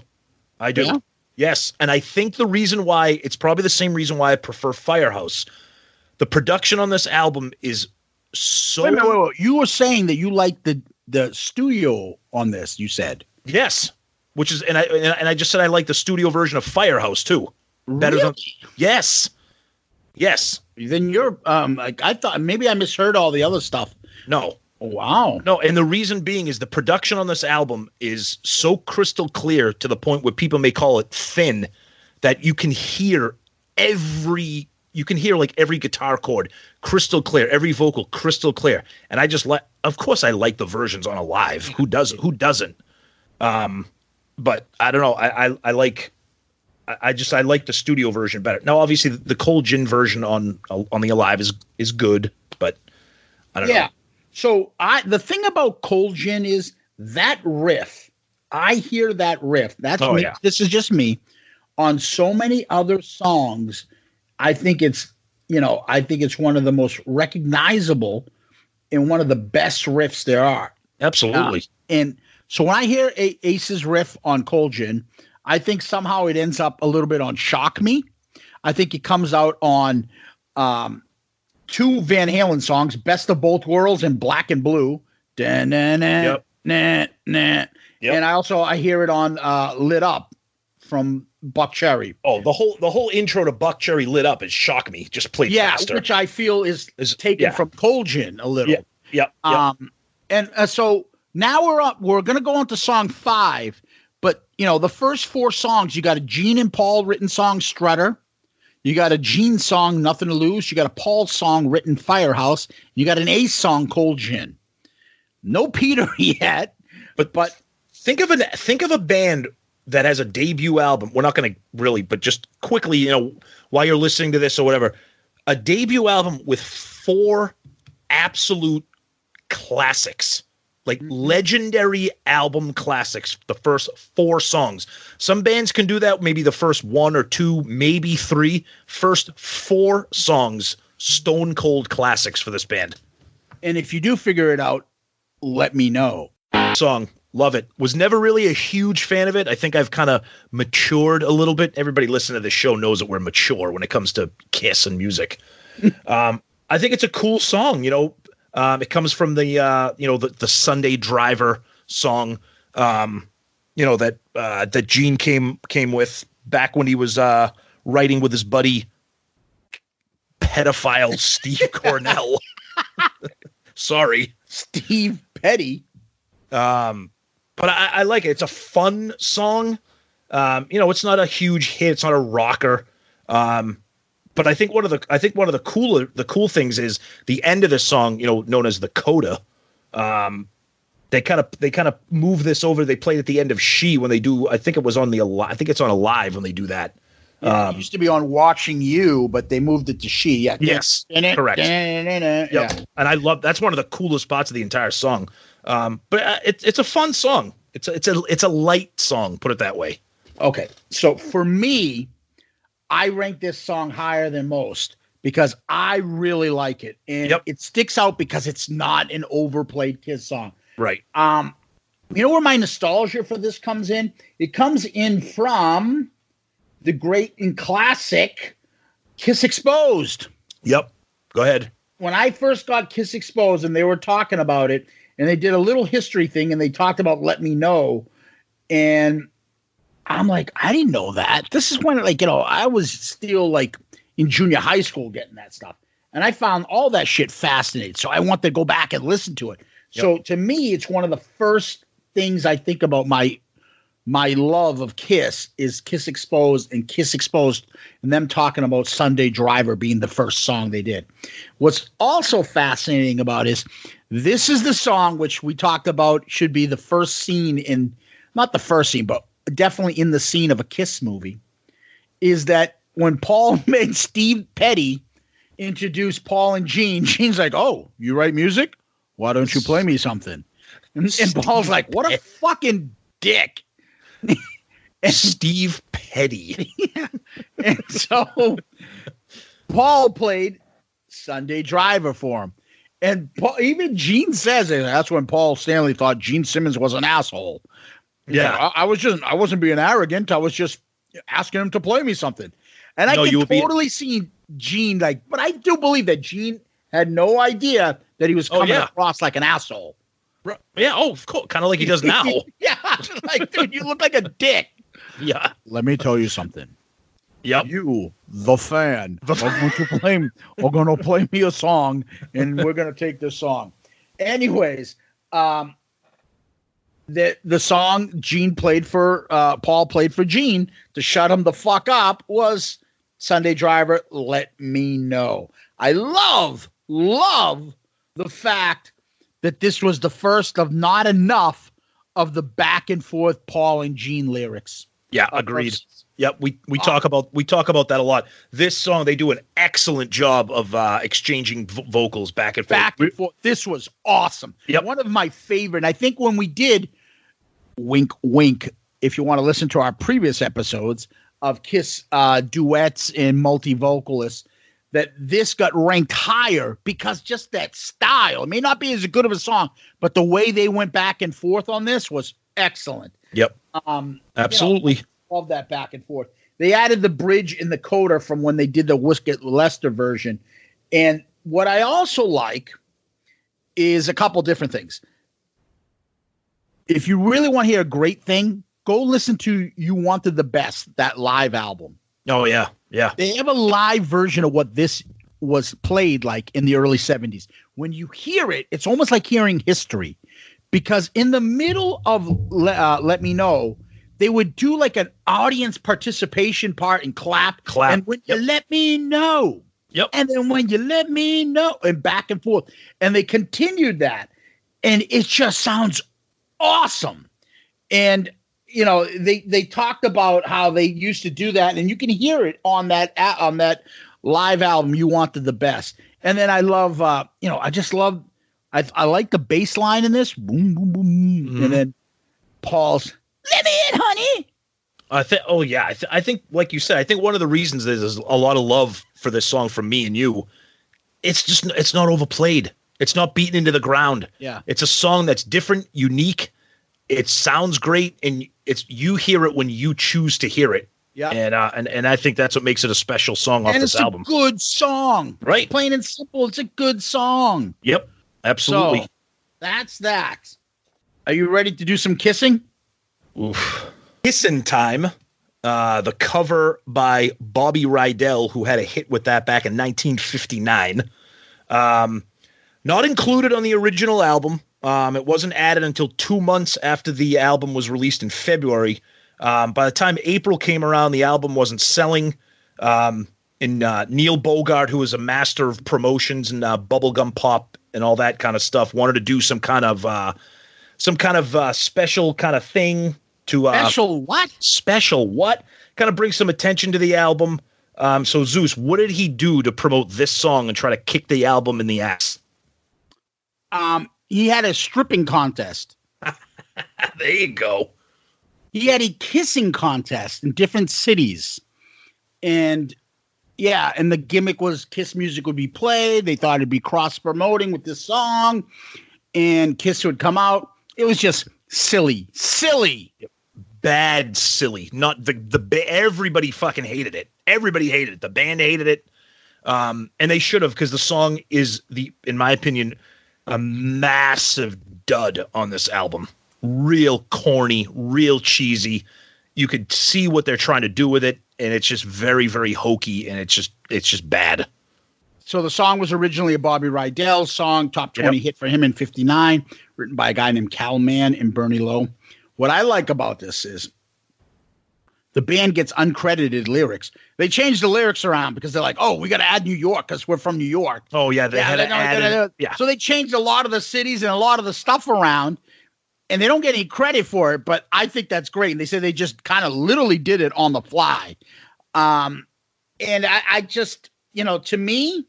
I do. Yeah? Yes, and I think the reason why, it's probably the same reason why I prefer Firehouse. The production on this album is so. Wait. You were saying that you like the studio on this. You said yes. Which is, and I just said I like the studio version of Firehouse too. Better than yes. Then you're I thought maybe I misheard all the other stuff. No. Oh, wow. No, and the reason being is the production on this album is so crystal clear to the point where people may call it thin, that you can hear every you can hear like every guitar chord crystal clear, every vocal crystal clear. And I just of course I like the versions on a live. Who doesn't? But I don't know. I like the studio version better. Now, obviously, the Cold Gin version on the Alive is good, but I don't know. Yeah. So the thing about Cold Gin is that riff. I hear that riff. That's me. Yeah. This is just me. On so many other songs, I think it's one of the most recognizable and one of the best riffs there are. Absolutely. And so when I hear Ace's riff on Cold Gin, I think somehow it ends up a little bit on Shock Me. I think it comes out on two Van Halen songs, Best of Both Worlds and Black and Blue. Yep. And I hear it on Lit Up from Buck Cherry. Oh, the whole intro to Buck Cherry Lit Up is Shock Me, just played faster. Which I feel is taken from Cold Gin a little. Yeah. And so now we're going to go on to song 5, but the first 4 songs, you got a Gene and Paul written song, Strutter. You got a Gene song, Nothing to Lose. You got a Paul song written, Firehouse. You got an Ace song, Cold Gin. No Peter yet, but think of a band that has a debut album. We're not going to really, but just quickly, while you're listening to this or whatever, a debut album with 4 absolute classics. Like legendary album classics, the first 4 songs. Some bands can do that, maybe the first 1 or 2, maybe 3. First 4 songs, stone cold classics for this band. And if you do figure it out, let me know. Song, love it. Was never really a huge fan of it. I think I've kind of matured a little bit. Everybody listening to this show knows that we're mature when it comes to Kiss and music. I think it's a cool song, It comes from the Sunday Driver song, that Gene came with back when he was writing with his buddy pedophile Steve Cornell. Sorry, Steve Petty. But I like it. It's a fun song. It's not a huge hit. It's not a rocker. But I think one of the cool things is the end of the song, known as the coda. They kind of move this over. They played at the end of She when they do. I think it's on Alive when they do that. Yeah, it used to be on Watching You, but they moved it to She. Yeah. Yes. Correct. Yeah. Yep. And I love that's one of the coolest spots of the entire song. But it's a fun song. It's a light song. Put it that way. Okay. So for me, I rank this song higher than most because I really like it. And it sticks out because it's not an overplayed Kiss song. Right. Where my nostalgia for this comes in? It comes in from the great and classic Kiss Exposed. Yep. Go ahead. When I first got Kiss Exposed and they were talking about it and they did a little history thing and they talked about Let Me Know. And I'm like, I didn't know that. This is when, I was still in junior high school getting that stuff. And I found all that shit fascinating. So I wanted to go back and listen to it. Yep. So to me, it's one of the first things I think about my love of Kiss is Kiss Exposed and them talking about Sunday Driver being the first song they did. What's also fascinating about is this is the song which we talked about should be the first scene not the first scene, but definitely in the scene of a Kiss movie, is that when Paul made Steve Petty introduce Paul and Gene, Gene's like, "Oh, you write music? Why don't you play me something?" And Paul's like, "What a fucking dick." And Steve Petty. Yeah. And so Paul played Sunday Driver for him. And even Gene says it. That's when Paul Stanley thought Gene Simmons was an asshole. Yeah. I wasn't being arrogant. I was just asking him to play me something. And I can totally see Gene but I do believe that Gene had no idea that he was coming across like an asshole. Yeah. Oh, of course. Kind of like he does now. Yeah. Dude, you look like a dick. Yeah. Let me tell you something. Yep. You, the fan, are going to play me a song, and we're going to take this song. Anyways, the song Gene played for Paul played for Gene to shut him the fuck up was Sunday Driver, Let Me Know. I love the fact that this was the first of not enough of the back and forth Paul and Gene lyrics. Yeah, agreed. Yep, we talk about that a lot. This song, they do an excellent job of exchanging vocals back and forth. Back and forth. This was awesome. Yep. One of my favorite. And I think when we did, wink, wink, if you want to listen to our previous episodes of KISS duets and multi-vocalists, that this got ranked higher because just that style. It may not be as good of a song, but the way they went back and forth on this was excellent. Yep. Absolutely. Love that back and forth. They added the bridge in the coda from when they did the Wiskett Lester version. And what I also like is a couple different things. If you really want to hear a great thing, go listen to You Wanted the Best, that live album. Oh, yeah. Yeah. They have a live version of what this was played like in the early 70s. When you hear it, it's almost like hearing history. Because in the middle of Let Me Know, they would do like an audience participation part and clap. And when you let me know. Yep. And then when you let me know. And back and forth. And they continued that. And it just sounds awesome. And, you know, they talked about how they used to do that. And you can hear it on that live album, You Wanted the Best. And then I love, I like the bass line in this. Boom, boom, boom. Mm-hmm. And then Paul's, let me in, honey. I think, like you said, I think one of the reasons there's a lot of love for this song from me and you, it's not overplayed. It's not beaten into the ground. Yeah. It's a song that's different, unique. It sounds great, and you hear it when you choose to hear it. Yeah. And I think that's what makes it a special song off this album. It's a good song. Right. Plain and simple, it's a good song. Yep. Absolutely. So, that's that. Are you ready to do some kissing? Oof. Kissin' Time, the cover by Bobby Rydell, who had a hit with that back in 1959. Not included on the original album. It wasn't added until 2 months after the album was released in February. By the time April came around, the album wasn't selling. And Neil Bogart, who was a master of promotions and bubblegum pop and all that kind of stuff, wanted to do some kind of special kind of thing to special what kind of bring some attention to the album. So Zeus, what did he do to promote this song and try to kick the album in the ass? He had a stripping contest. There you go. He had a kissing contest in different cities. And yeah, and the gimmick was Kiss music would be played. They thought it'd be cross-promoting with this song. And Kiss would come out. It was just silly. Bad silly. Not everybody fucking hated it. Everybody hated it. The band hated it. And they should have, because the song is, in my opinion, a massive dud on this album. Real corny, real cheesy. You could see what they're trying to do with it, and it's just very, very hokey, and it's just bad. So the song was originally a Bobby Rydell song, top 20 hit for him in 59, written by a guy named Cal Mann and Bernie Lowe. What I like about this is the band gets uncredited lyrics. They changed the lyrics around because they're like, oh, we got to add New York because we're from New York. Oh, yeah. They had to add it. So they changed a lot of the cities and a lot of the stuff around, and they don't get any credit for it, but I think that's great. And they say they just kind of literally did it on the fly. And I just, to me,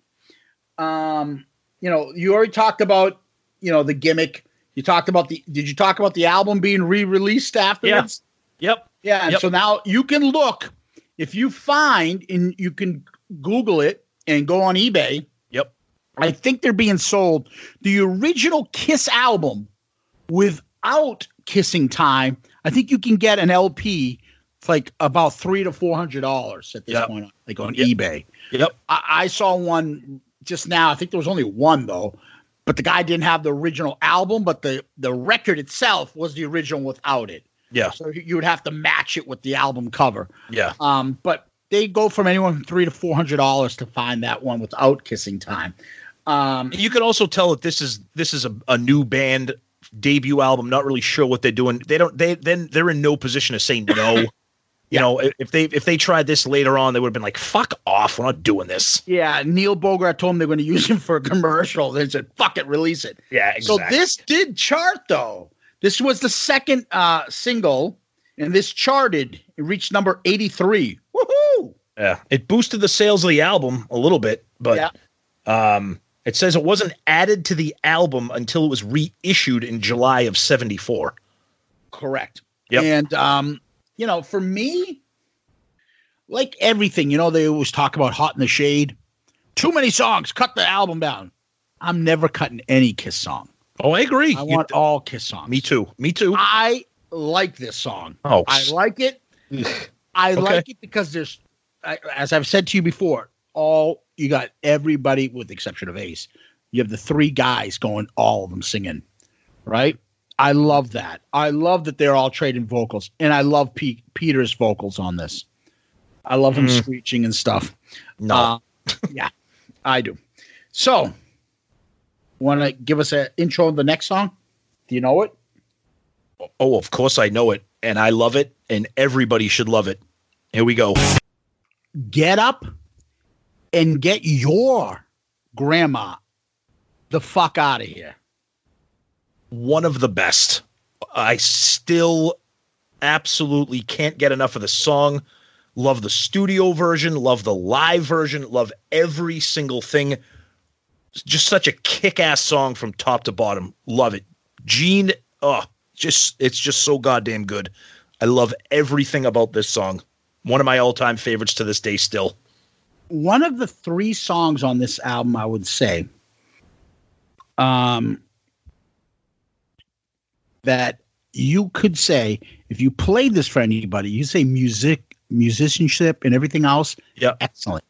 you already talked about, the gimmick. You talked about did you talk about the album being re-released afterwards? Yeah. Yep. Yeah. And so now you can look, if you find, and you can Google it and go on eBay. Yep. I think they're being sold the original Kiss album without Kissing Time. I think you can get an LP. It's like about $300 to $400 at this point, like on eBay. Yep. I saw one just now. I think there was only one though, but the guy didn't have the original album, but the record itself was the original without it. Yeah. So you would have to match it with the album cover. Yeah. But they go from anywhere from $300 to $400 to find that one without Kissing Time. You can also tell that this is a new band debut album. Not really sure what they're doing. They're in no position to say no. You know, if they tried this later on, they would have been like, "Fuck off, we're not doing this." Yeah, Neil Bogart told them they're going to use him for a commercial. They said, "Fuck it, release it." Yeah, exactly. So this did chart, though. This was the second single, and this charted. It reached number 83. Woohoo! Yeah, it boosted the sales of the album a little bit, but it says it wasn't added to the album until it was reissued in July of '74. Correct. Yep. And you know, for me, like everything, you know, they always talk about Hot in the Shade. Too many songs, cut the album down. I'm never cutting any KISS song. Oh, I agree. I want all KISS songs. Me too. I like this song. Oh, I like it. I like it because there's, as I've said to you before, you got everybody with the exception of Ace. You have the three guys going, all of them singing, right? I love that. I love that they're all trading vocals, and I love Peter's vocals on this. I love him screeching and stuff. No, yeah, I do. So, want to give us an intro of the next song? Do you know it? Oh, of course I know it, and I love it, and everybody should love it. Here we go. Get up and get your grandma the fuck out of here. One of the best. I still absolutely can't get enough of the song. Love the studio version, love the live version, love every single thing. Just such a kick-ass song from top to bottom. Love it. Gene, it's just so goddamn good. I love everything about this song. One of my all-time favorites to this day still. One of the three songs on this album, I would say, that you could say, if you played this for anybody, you say musicianship and everything else. Yeah. Excellent.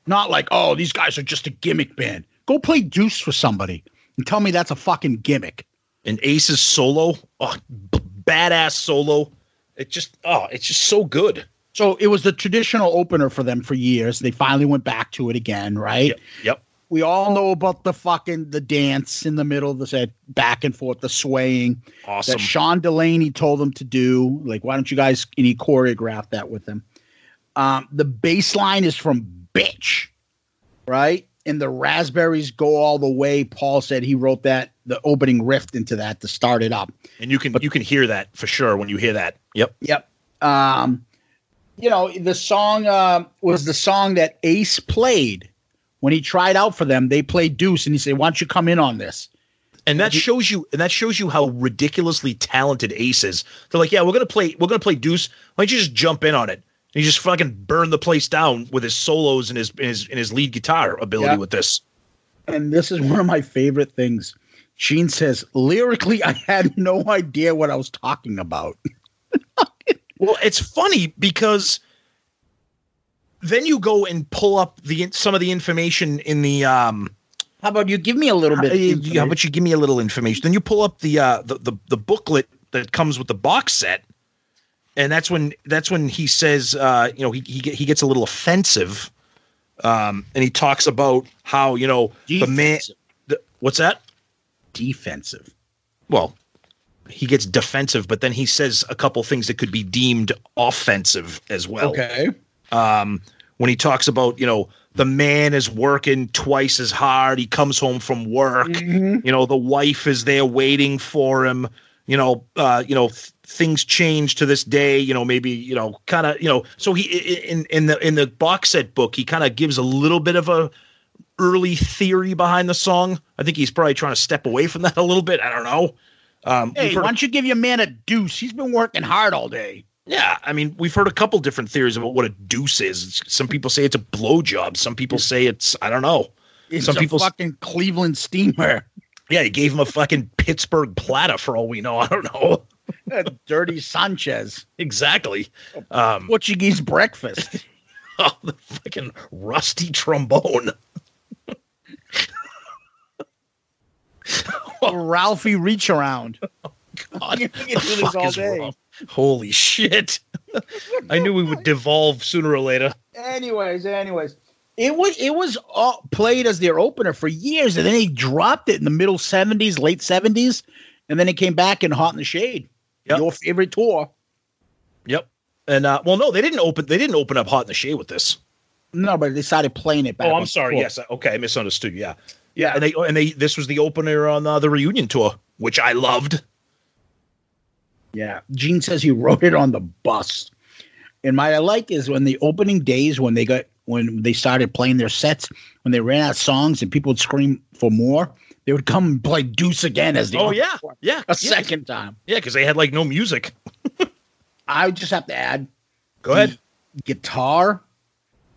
Not like, oh, these guys are just a gimmick band. Go play Deuce for somebody and tell me that's a fucking gimmick. And Ace's solo, badass solo. It's just so good. So it was the traditional opener for them for years. They finally went back to it again, right? Yep. We all know about the dance in the middle, the set back and forth, the swaying. Awesome. That Sean Delaney told them to do. Like, why don't you guys, and he choreographed that with them. The bass line is from Bitch, right? And the Raspberries Go All the Way. Paul said he wrote that, the opening riff into that to start it up. And you can hear that for sure when you hear that. Yep. You know, the song was the song that Ace played. When he tried out for them, they played Deuce, and he said, "Why don't you come in on this?" And that shows you how ridiculously talented Ace is. They're like, "Yeah, we're gonna play Deuce. Why don't you just jump in on it?" And he just fucking burned the place down with his solos and his lead guitar ability with this. And this is one of my favorite things. Gene says, "Lyrically, I had no idea what I was talking about." Well, it's funny because then you go and pull up some of the information in the. How about you give me a little bit? How about you give me a little information? Then you pull up the booklet that comes with the box set, and that's when he says, he gets a little offensive, and he talks about how the man. What's that? Defensive. Well, he gets defensive, but then he says a couple things that could be deemed offensive as well. Okay. When he talks about, the man is working twice as hard. He comes home from work. Mm-hmm. The wife is there waiting for him. Things change to this day. Maybe kind of. So he in the box set book, he kind of gives a little bit of a early theory behind the song. I think he's probably trying to step away from that a little bit. I don't know. Hey, why don't you give your man a deuce? He's been working hard all day. Yeah, I mean, we've heard a couple different theories about what a deuce is. Some people say it's a blowjob. Some people say it's, I don't know. It's some people fucking Cleveland steamer. Yeah, he gave him a fucking Pittsburgh platter for all we know. I don't know. Dirty Sanchez. Exactly. Portuguese breakfast. Oh, the fucking rusty trombone. Ralphie reach around. Oh, God. You can do this all day. Wrong? Holy shit. I knew we would devolve sooner or later. Anyways. It was all played as their opener for years, and then he dropped it in the middle 70s, late 70s, and then it came back in Hot in the Shade. Yep. Your favorite tour. Yep. And well, no, they didn't open up Hot in the Shade with this. No, but they started playing it back. Oh, I'm sorry. Yes. Okay. I misunderstood. Yeah. Yeah. And they this was the opener on the reunion tour, which I loved. Yeah. Gene says he wrote it on the bus. And my I like is when the opening days when they started playing their sets, when they ran out of songs and people would scream for more, they would come and play Deuce again as the second time. Yeah, because they had like no music. I just have to add. Go ahead. Guitar.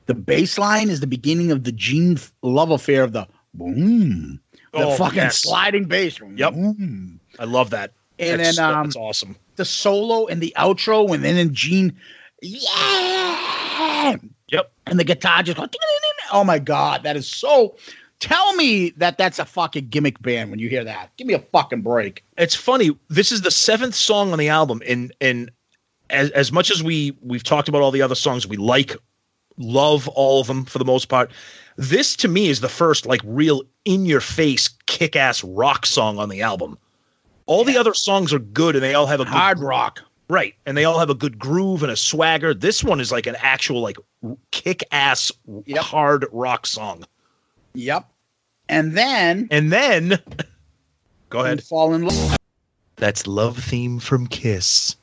The bass line is the beginning of the Gene love affair of the boom. The sliding bass. Yep. Boom. I love that. And that's awesome. The solo and the outro, and then Gene, yeah. Yep. And the guitar just goes, oh my God, that is so. Tell me that's a fucking gimmick band when you hear that. Give me a fucking break. It's funny. This is the 7th song on the album, and as much as we've talked about all the other songs, we love all of them for the most part. This to me is the first like real in your face kick-ass rock song on the album. All the other songs are good and they all have a hard rock. Right. And they all have a good groove and a swagger. This one is like an actual like kick-ass hard rock song. Yep. And then go ahead. Fall in Love. That's Love Theme from KISS.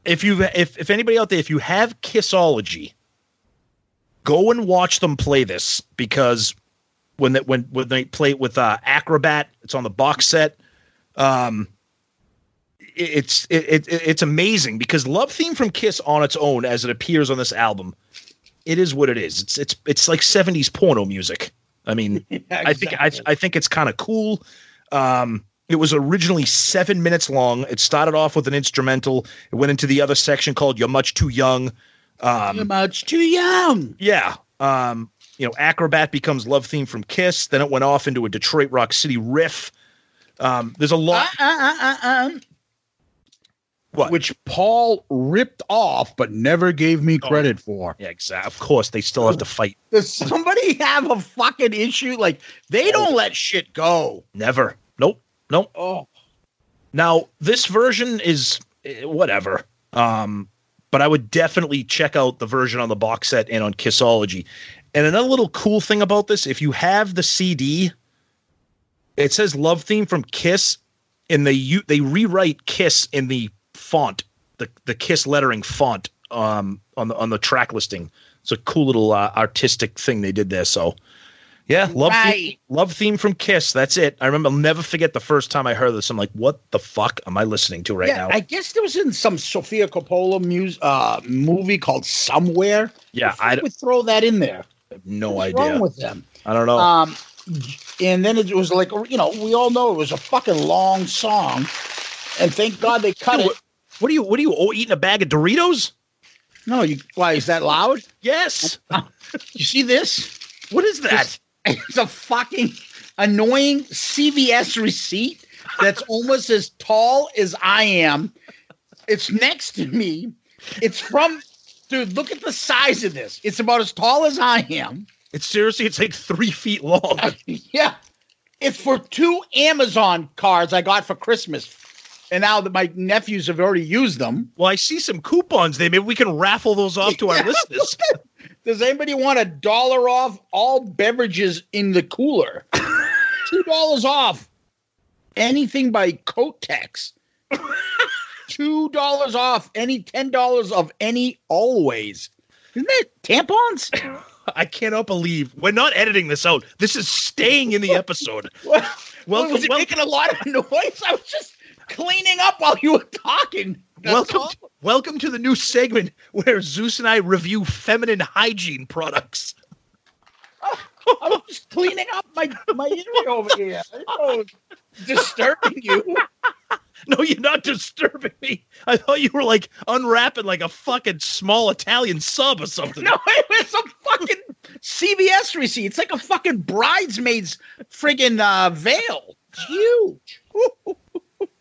If anybody out there, if you have Kissology, go and watch them play this, because when they play it with Acrobat, it's on the box set. It's amazing, because Love Theme from KISS on its own, as it appears on this album, it is what it is. It's like 70s porno music. I mean, yeah, exactly. I think it's kind of cool. It was originally 7 minutes long. It started off with an instrumental. It went into the other section called "You're Much Too Young." You're much too young. Yeah. Acrobat becomes Love Theme from KISS. Then it went off into a Detroit Rock City riff. There's a lot. What? Which Paul ripped off, but never gave me credit for. Yeah, exactly. Of course, they still have to fight. Does somebody have a fucking issue? Like, they don't let shit go. Never. Nope. Oh. Now, this version is whatever. But I would definitely check out the version on the box set and on Kissology. And another little cool thing about this, if you have the CD, it says Love Theme from KISS, and they rewrite KISS in the font, the KISS lettering font on the track listing. It's a cool little artistic thing they did there. So yeah, Love Theme from KISS. That's it. I remember, I'll never forget the first time I heard this. I'm like, what the fuck am I listening to right now? I guess there was in some Sofia Coppola movie called Somewhere. Yeah, I would throw that in there. I have no What's idea. wrong with them? I don't know. And then it was like, we all know it was a fucking long song, and thank God they cut it. What are you eating a bag of Doritos? No, why is that loud? Yes. You see this? What is that? It's a fucking annoying CVS receipt that's almost as tall as I am. It's next to me. It's dude, look at the size of this. It's about as tall as I am. It's like 3 feet long. Yeah. It's for 2 Amazon cards I got for Christmas. And now that my nephews have already used them. Well, I see some coupons there. Maybe we can raffle those off to our listeners. Does anybody want $1 off all beverages in the cooler? $2 off anything by Kotex. $2 off any $10 of any Always. Isn't that tampons? I cannot believe we're not editing this out. This is staying in the episode. Was it making a lot of noise? I was just cleaning up while you were talking. Welcome to the new segment where Zeus and I review feminine hygiene products. I was just cleaning up my area over here. I didn't know it was disturbing you. No, you're not disturbing me. I thought you were like unwrapping like a fucking small Italian sub or something. No, it was a fucking CVS receipt. It's like a fucking bridesmaid's friggin' veil. It's huge.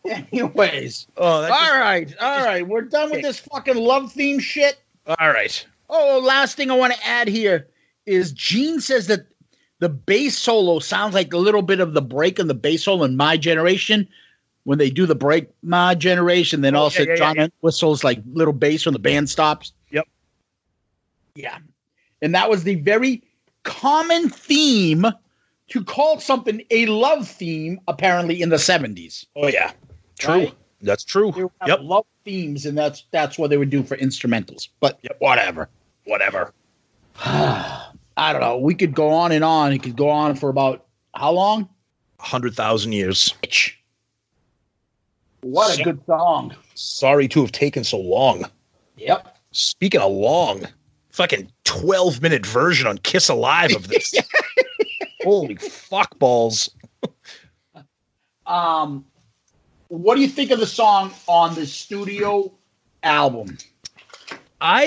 Anyways. All right. We're done with this fucking Love Theme shit. All right. Oh, last thing I want to add here is Gene says that the bass solo sounds like a little bit of the break in the bass solo in My Generation. when they do the break, my generation, then also John yeah. whistles like little bass when the band stops. Yep. Yeah. And that was the very common theme to call something a love theme, apparently in the 70s. Oh yeah. True. Right? That's true. They would have Yep. love themes, and that's what they would do for instrumentals. But whatever. I don't know. We could go on and on. It could go on for about how long? 100,000 years. What a good song. Sorry to have taken so long. Yep. Speaking of long, fucking 12-minute version on Kiss Alive of this. Holy fuck balls. What do you think of the song on the studio album?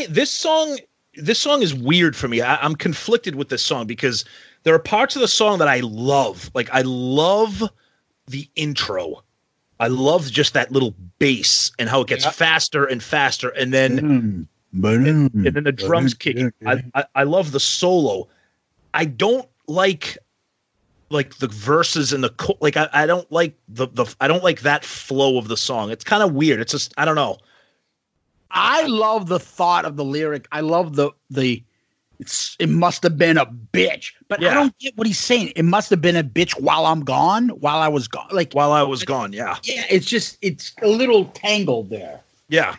This song is weird for me. I'm conflicted with this song because there are parts of the song that I love. Like, I love the intro. I love just that little bass and how it gets faster and faster, and then and then the drums kick in. I love the solo. I don't like the verses and I don't like I don't like that flow of the song. It's kind of weird. It's just, I don't know. I love the thought of the lyric. I love it must have been a bitch, but I don't get what he's saying. It must have been a bitch while I'm gone, while I was gone. Like while I was gone. Yeah. Yeah. It's a little tangled there. Yeah.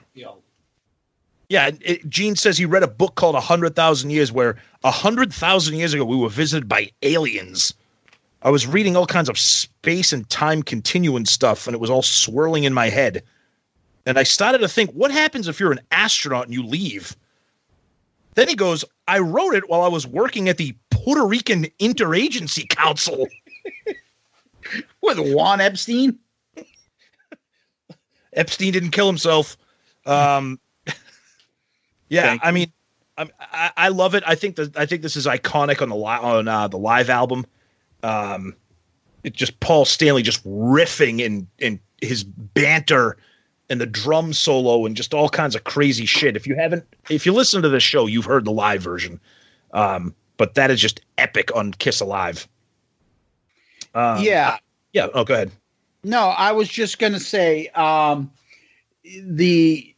Yeah. Gene says he read a book called 100,000 Years where 100,000 years ago we were visited by aliens. I was reading all kinds of space and time continuum stuff, and it was all swirling in my head. And I started to think, what happens if you're an astronaut and you leave? Then he goes, I wrote it while I was working at the Puerto Rican Interagency Council. With Juan Epstein? Epstein didn't kill himself. Yeah, I mean, I love it. I think this is iconic on the live album. It's just Paul Stanley just riffing in his banter and the drum solo and just all kinds of crazy shit. If you listen to the show, you've heard the live version. But that is just epic on Kiss Alive. Yeah. Oh, go ahead. No, I was just gonna say the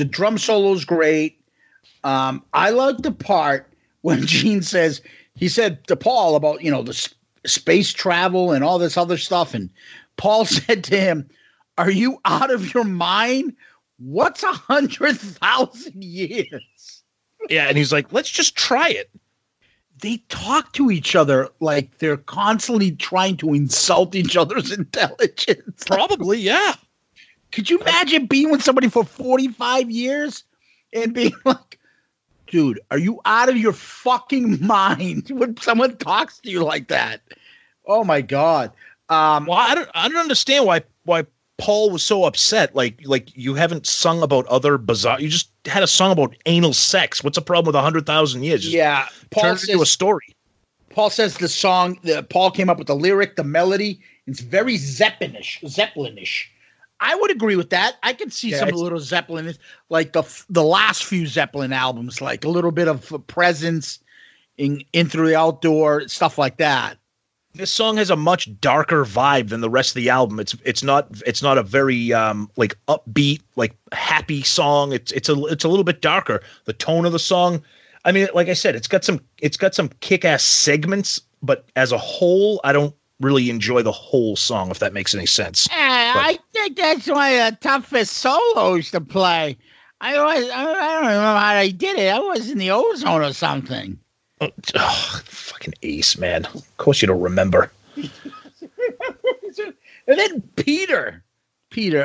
drum solo is great. I like the part when Gene says, he said to Paul about, the space travel and all this other stuff. And Paul said to him, are you out of your mind? What's 100,000 years? Yeah. And he's like, let's just try it. They talk to each other like they're constantly trying to insult each other's intelligence. Probably, yeah. Could you imagine being with somebody for 45 years and being like, dude, are you out of your fucking mind when someone talks to you like that? Oh my God. Well, I don't understand why Paul was so upset. Like you haven't sung about other bizarre. You just had a song about anal sex. What's the problem with 100,000 years? Just Paul says, into a story. Paul says the song. Paul came up with the lyric, the melody. It's very Zeppelinish. I would agree with that. I could see some little Zeppelin, like the last few Zeppelin albums, like a little bit of presence in through the outdoor, stuff like that. This song has a much darker vibe than the rest of the album. It's not a very like upbeat, like happy song. It's a little bit darker. The tone of the song, I mean, like I said, it's got some kick-ass segments, but as a whole, I don't really enjoy the whole song, if that makes any sense. I think that's one of the toughest solos to play. I don't remember how they did it. I was in the ozone or something. Oh, fucking Ace, man. Of course you don't remember. And then Peter,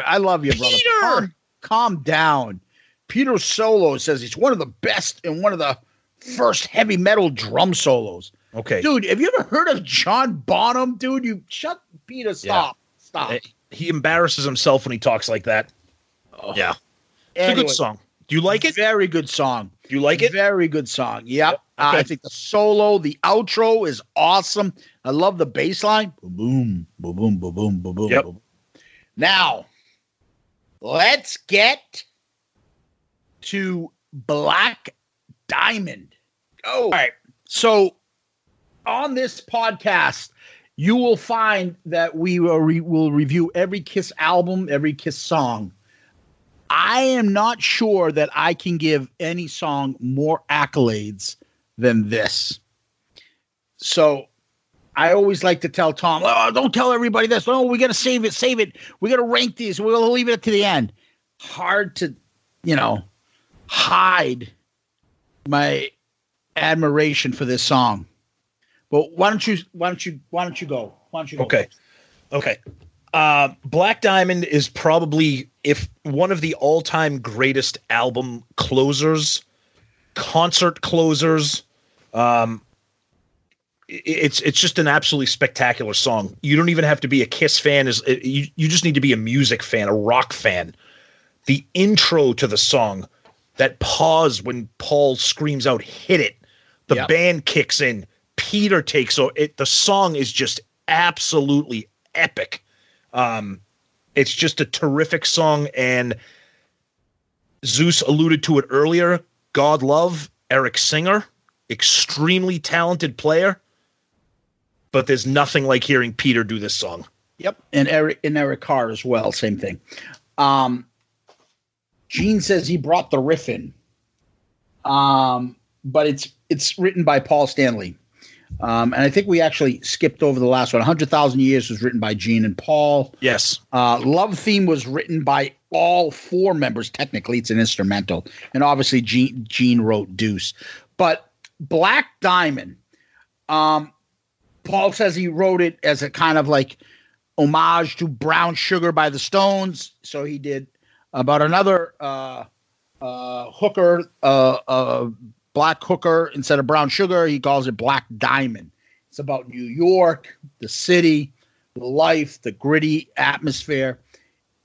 I love you, brother. Peter! Calm down. Peter solo says it's one of the best and one of the first heavy metal drum solos. Okay. Dude, have you ever heard of John Bonham? Dude, you shut Peter, stop. Yeah. Stop. He embarrasses himself when he talks like that. Oh. Yeah. It's a good song. Do you like it? Very good song. Do you like it? Very good song. Yep. Okay. I think the solo, the outro is awesome. I love the bass line. Boom, boom, boom, boom, boom, boom, boom. Yep. Boom. Now, let's get to Black Diamond. Oh, all right. So on this podcast, you will find that we will review every KISS album, every KISS song. I am not sure that I can give any song more accolades than this. So I always like to tell Tom, oh, don't tell everybody this. Oh, we got to save it. We got to rank these. We'll leave it to the end. Hard to, hide my admiration for this song. But why don't you go? Okay. Black Diamond is probably, if one of the all-time greatest album closers, concert closers. It's just an absolutely spectacular song. You don't even have to be a KISS fan. You just need to be a music fan, a rock fan. The intro to the song, that pause when Paul screams out, "Hit it!" The band kicks in. Peter takes over. The song is just absolutely epic. It's just a terrific song, and Zeus alluded to it earlier. God love Eric Singer, extremely talented player, but there's nothing like hearing Peter do this song. Yep, and Eric Carr as well, same thing. Gene says he brought the riff in, but it's written by Paul Stanley. And I think we actually skipped over the last one. 100,000 Years was written by Gene and Paul. Yes. Love Theme was written by all four members. Technically, it's an instrumental. And obviously, Gene wrote Deuce. But Black Diamond, Paul says he wrote it as a kind of like homage to Brown Sugar by the Stones. So he did about another hooker, black hooker instead of brown sugar. He calls it Black Diamond. It's about New York, the city, the life, the gritty atmosphere.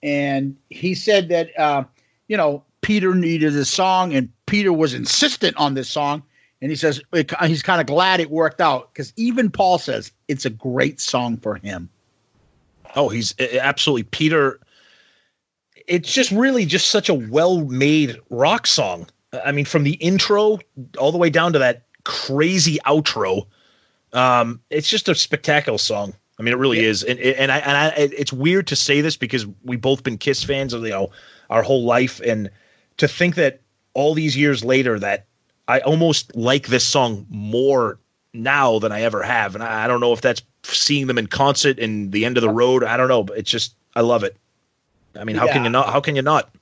And he said that, Peter needed this song, and Peter was insistent on this song. And he says he's kind of glad it worked out, because even Paul says it's a great song for him. Oh, he's absolutely Peter. It's just really just such a well-made rock song. I mean, from the intro all the way down to that crazy outro, it's just a spectacular song. I mean, it really is. And it's weird to say this because we've both been KISS fans of our whole life, and to think that all these years later that I almost like this song more now than I ever have. And I don't know if that's seeing them in concert and the end of the road. I don't know, but it's just I love it. I mean, how can you not? How can you not?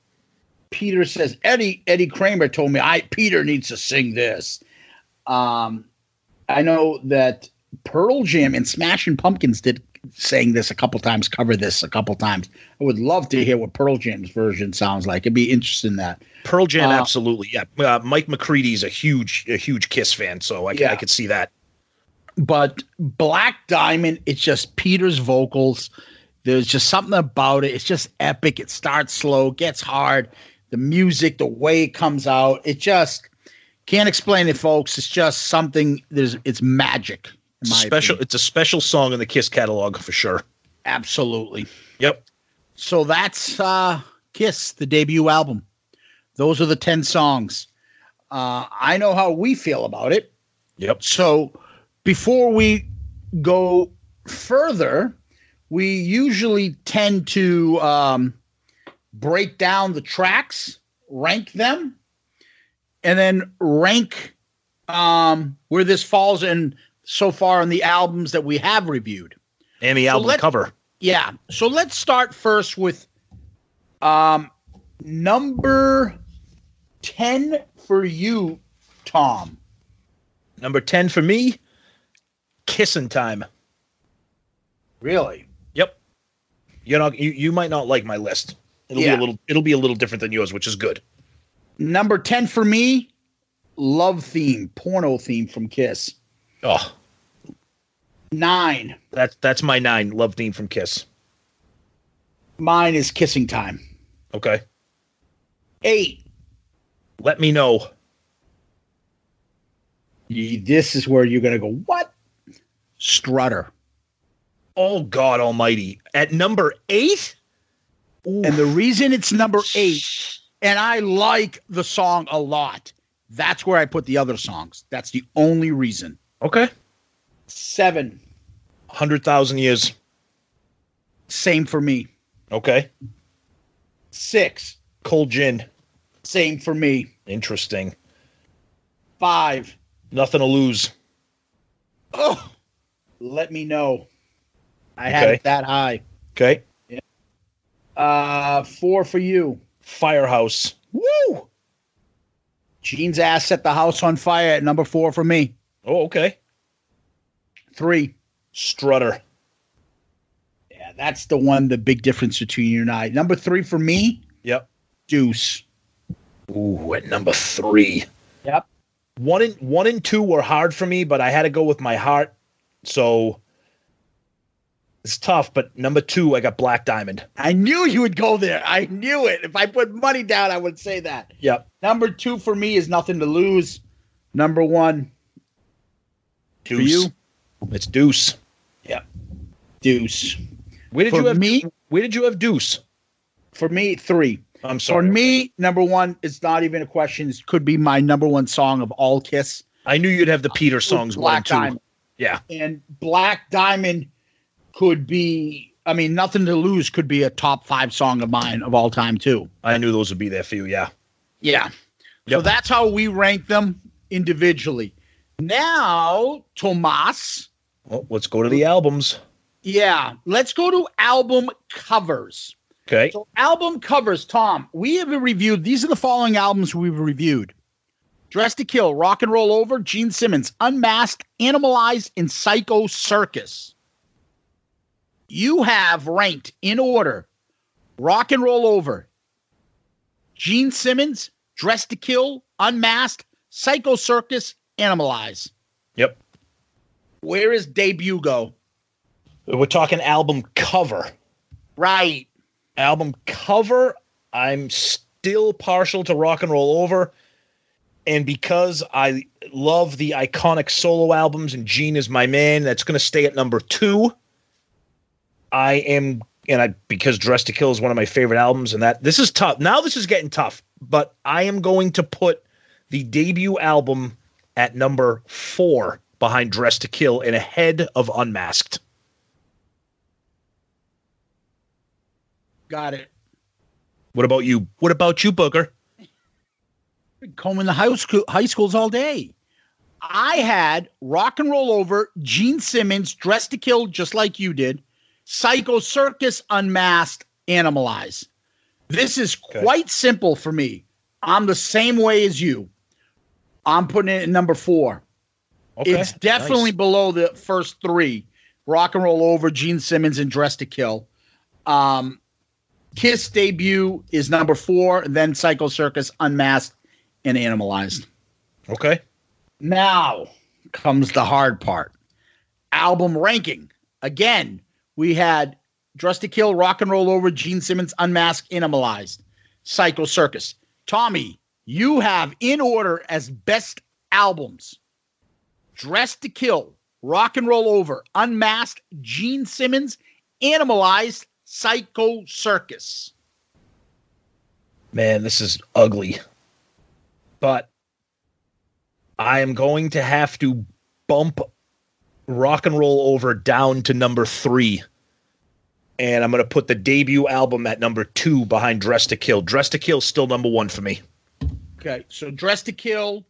Peter says, Eddie Kramer told me Peter needs to sing this. I know that Pearl Jam and Smashing Pumpkins sang this a couple times, cover this a couple times. I would love to hear what Pearl Jam's version sounds like. I'd be interested in that. Pearl Jam, absolutely, yeah. Mike McCready's a huge KISS fan, so I could see that. But Black Diamond, it's just Peter's vocals. There's just something about it. It's just epic. It starts slow, gets hard. The music, the way it comes out, it just can't explain it, folks. It's just something. It's magic. It's a special song in the KISS catalog for sure. Absolutely. Yep. So that's KISS, the debut album. Those are the 10 songs. I know how we feel about it. Yep. So before we go further, we usually tend to break down the tracks, rank them, and then rank where this falls in so far in the albums that we have reviewed. And the album cover. Yeah. So let's start first with number 10 for you, Tom. Number 10 for me, Kissin' Time. Really? Yep. You might not like my list. It'll be a little different than yours, which is good. Number 10 for me, Love Theme, porno theme from KISS. Oh. 9. That's my 9, Love Theme from KISS. Mine is Kissing Time. Okay. 8. Let Me Know. This is where you're going to go, what? Strutter. Oh, God almighty. At number 8? Oof. And the reason it's number 8, and I like the song a lot, that's where I put the other songs. That's the only reason. Okay. 7. 100,000 Years. Same for me. Okay. 6. Cold Gin. Same for me. Interesting. 5. Nothing to Lose. Oh, let me know. I had it that high. Okay. 4 for you. Firehouse. Woo! Gene's ass set the house on fire at number 4 for me. Oh, okay. 3. Strutter. Yeah, that's the one, the big difference between you and I. Number 3 for me. Yep. Deuce. Ooh, at number 3. Yep. 1 and 2 were hard for me, but I had to go with my heart. So it's tough, but number 2, I got Black Diamond. I knew you would go there. I knew it. If I put money down, I would say that. Yep. Number 2 for me is Nothing to Lose. Number 1 Deuce. for you. It's Deuce. Yeah. Deuce. Where did For you have me? Where did you have Deuce? For me, 3. I'm sorry. For me, number 1 is not even a question. It could be my number 1 song of all KISS. I knew you'd have the Peter songs 1 and 2. Diamond. Yeah. And Black Diamond could be, I mean, Nothing to Lose could be a top 5 song of mine of all time, too. I knew those would be there for you, yeah. Yeah. So Yep. that's how we rank them individually. Now, Tomas. Well, let's go to the albums. Yeah. Let's go to album covers. Okay. So album covers, Tom, we have reviewed, these are the following albums we've reviewed. Dress to Kill, Rock and Roll Over, Gene Simmons, Unmasked, Animalized, and Psycho Circus. You have ranked in order Rock and Roll Over, Gene Simmons, Dress to Kill, Unmasked, Psycho Circus, Animalize. Yep. Where is Debut go? We're talking album cover. Right. Album cover, I'm still partial to Rock and Roll Over. And because I love the iconic solo albums and Gene is my man, that's going to stay at number 2. Because Dress to Kill is one of my favorite albums, and this is tough. Now this is getting tough, but I am going to put the debut album at number 4 behind Dress to Kill and ahead of Unmasked. Got it. What about you? What about you, Booker? Been combing the high schools all day. I had Rock and Roll Over, Gene Simmons, Dress to Kill, just like you did, Psycho Circus, Unmasked, Animalize. This is quite simple for me. I'm the same way as you. I'm putting it at number 4. Okay, it's definitely below the first 3. Rock and Roll Over, Gene Simmons, and Dress to Kill. KISS Debut is number 4, then Psycho Circus, Unmasked, and Animalized. Okay. Now comes the hard part. Album ranking. Again, we had Dress to Kill, Rock and Roll Over, Gene Simmons, Unmasked, Animalized, Psycho Circus. Tommy, you have in order as best albums Dress to Kill, Rock and Roll Over, Unmasked, Gene Simmons, Animalized, Psycho Circus. Man, this is ugly. But I am going to have to bump Rock and Roll Over down to number 3. And I'm going to put the debut album at number 2 behind Dress to Kill. Dress to Kill is still number 1 for me. Okay, so Dress to Kill,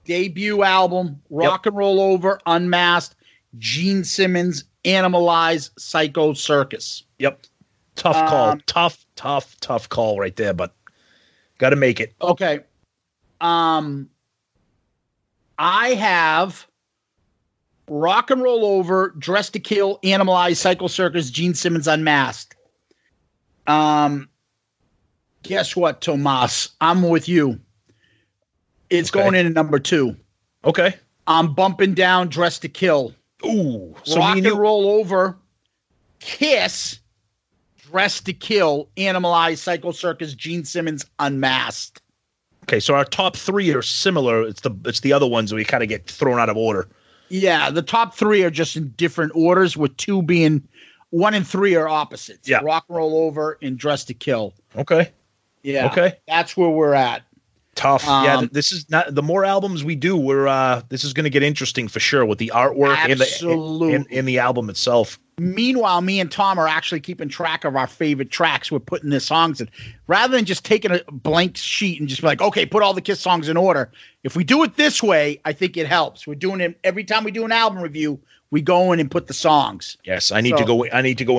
debut album, Rock and Roll Over, Unmasked, Gene Simmons, Animalize, Psycho Circus. Yep. Tough call. Tough call right there, but got to make it. Okay. I have Rock and Roll Over, Dress to Kill, Animalize, Psycho Circus, Gene Simmons, Unmasked. Guess what, Tomas? I'm with you. It's going in at number 2. Okay. I'm bumping down Dress to Kill. Ooh. So Rock and Roll Over, KISS, Dress to Kill, Animalize, Psycho Circus, Gene Simmons, Unmasked. Okay, so our top 3 are similar. It's the other ones that we kind of get thrown out of order. Yeah, the top 3 are just in different orders, with 2 being 1 and 3 are opposites. Yeah. Rock and Roll Over and Dress to Kill. Okay. Yeah. Okay. That's where we're at. Tough. This is not the more albums we do. This is going to get interesting for sure with the artwork and the album itself. Meanwhile, me and Tom are actually keeping track of our favorite tracks. We're putting the songs in rather than just taking a blank sheet and just be like, okay, put all the KISS songs in order. If we do it this way, I think it helps. We're doing it every time we do an album review. We go in and put the songs. Yes, I need to go in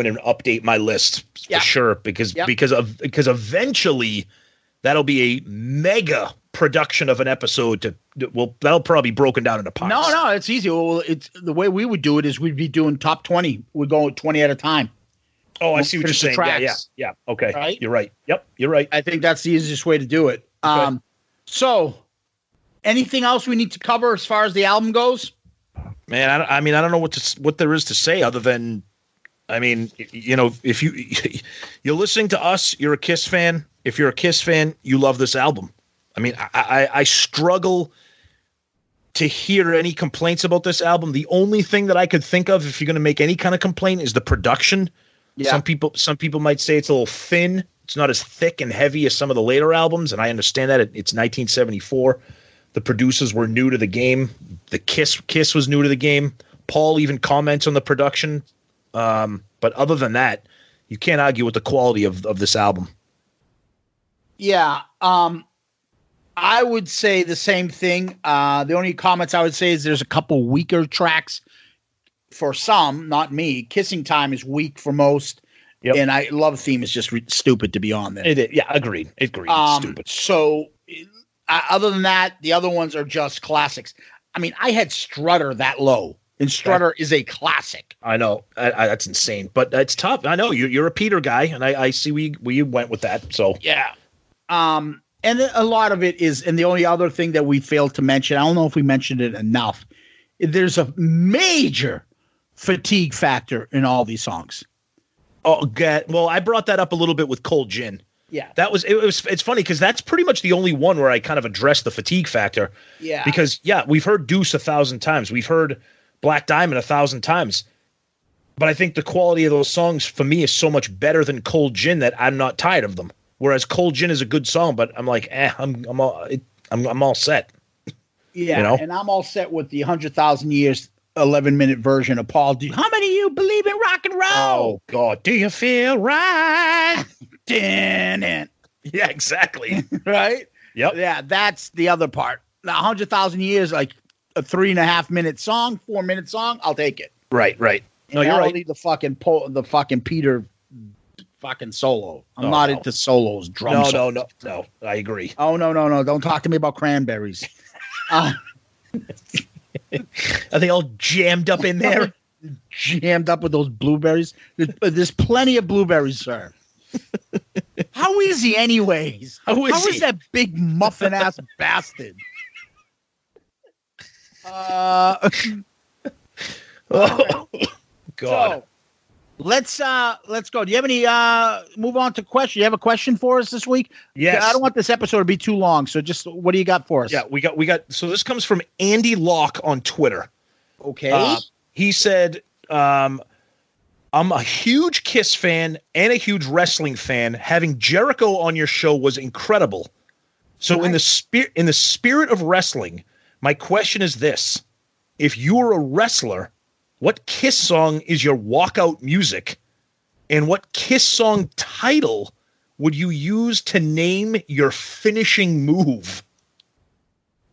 and update my list for sure because eventually that'll be a mega production of an episode. That'll probably be broken down into parts. No, it's easy. Well, it's the way we would do it is we'd be doing top 20. We'd go 20 at a time. Oh, I see what you're saying. Yeah. Okay, right? You're right. Yep, you're right. I think that's the easiest way to do it. Okay. So, anything else we need to cover as far as the album goes? Man, I don't know what there is to say other than, if you're listening to us, you're a KISS fan. If you're a KISS fan, you love this album. I struggle to hear any complaints about this album. The only thing that I could think of, if you're going to make any kind of complaint, is the production. Yeah. Some people might say it's a little thin. It's not as thick and heavy as some of the later albums, and I understand that. It's 1974. The producers were new to the game. The KISS was new to the game. Paul even comments on the production. But other than that, you can't argue with the quality of this album. Yeah. I would say the same thing. The only comments I would say is there's a couple weaker tracks for some, not me. Kissing Time is weak for most. Yep. And I Love Theme is just stupid to be on there. Agreed. It's stupid. So other than that, the other ones are just classics. I had Strutter that low, and Strutter is a classic. I know. That's insane, but it's tough. I know you're a Peter guy, and I see we went with that. So yeah. And a lot of it is, and the only other thing that we failed to mention, I don't know if we mentioned it enough, there's a major fatigue factor in all these songs. Oh, God. Well, I brought that up a little bit with Cold Gin. Yeah. It's funny because that's pretty much the only one where I kind of addressed the fatigue factor. Yeah. Because, we've heard Deuce 1,000 times. We've heard Black Diamond 1,000 times. But I think the quality of those songs for me is so much better than Cold Gin that I'm not tired of them. Whereas Cold Gin is a good song, but I'm like, I'm all set. Yeah, and I'm all set with the 100,000 Years 11-minute version of Paul. How many of you believe in rock and roll? Oh God, do you feel right? Yeah, exactly. Right. Yep. Yeah, that's the other part. Now, 100,000 Years, like a 3.5-minute song, 4-minute song, I'll take it. Right. No, you're right. Need the fucking Peter. Fucking solo. I'm not into solos. Drum solos. No. I agree. Oh no. Don't talk to me about cranberries. Are they all jammed up in there? Jammed up with those blueberries. There's plenty of blueberries, sir. How is he, anyways? How is that big muffin ass bastard? Oh God. So, let's go. Do you have any move on to question? You have a question for us this week? Yes. I don't want this episode to be too long, so just what do you got for us? Yeah, we got so this comes from Andy Locke on Twitter. Okay. He said, I'm a huge KISS fan and a huge wrestling fan. Having Jericho on your show was incredible. So in the spirit of wrestling, my question is this: if you were a wrestler, what KISS song is your walkout music? And what KISS song title would you use to name your finishing move?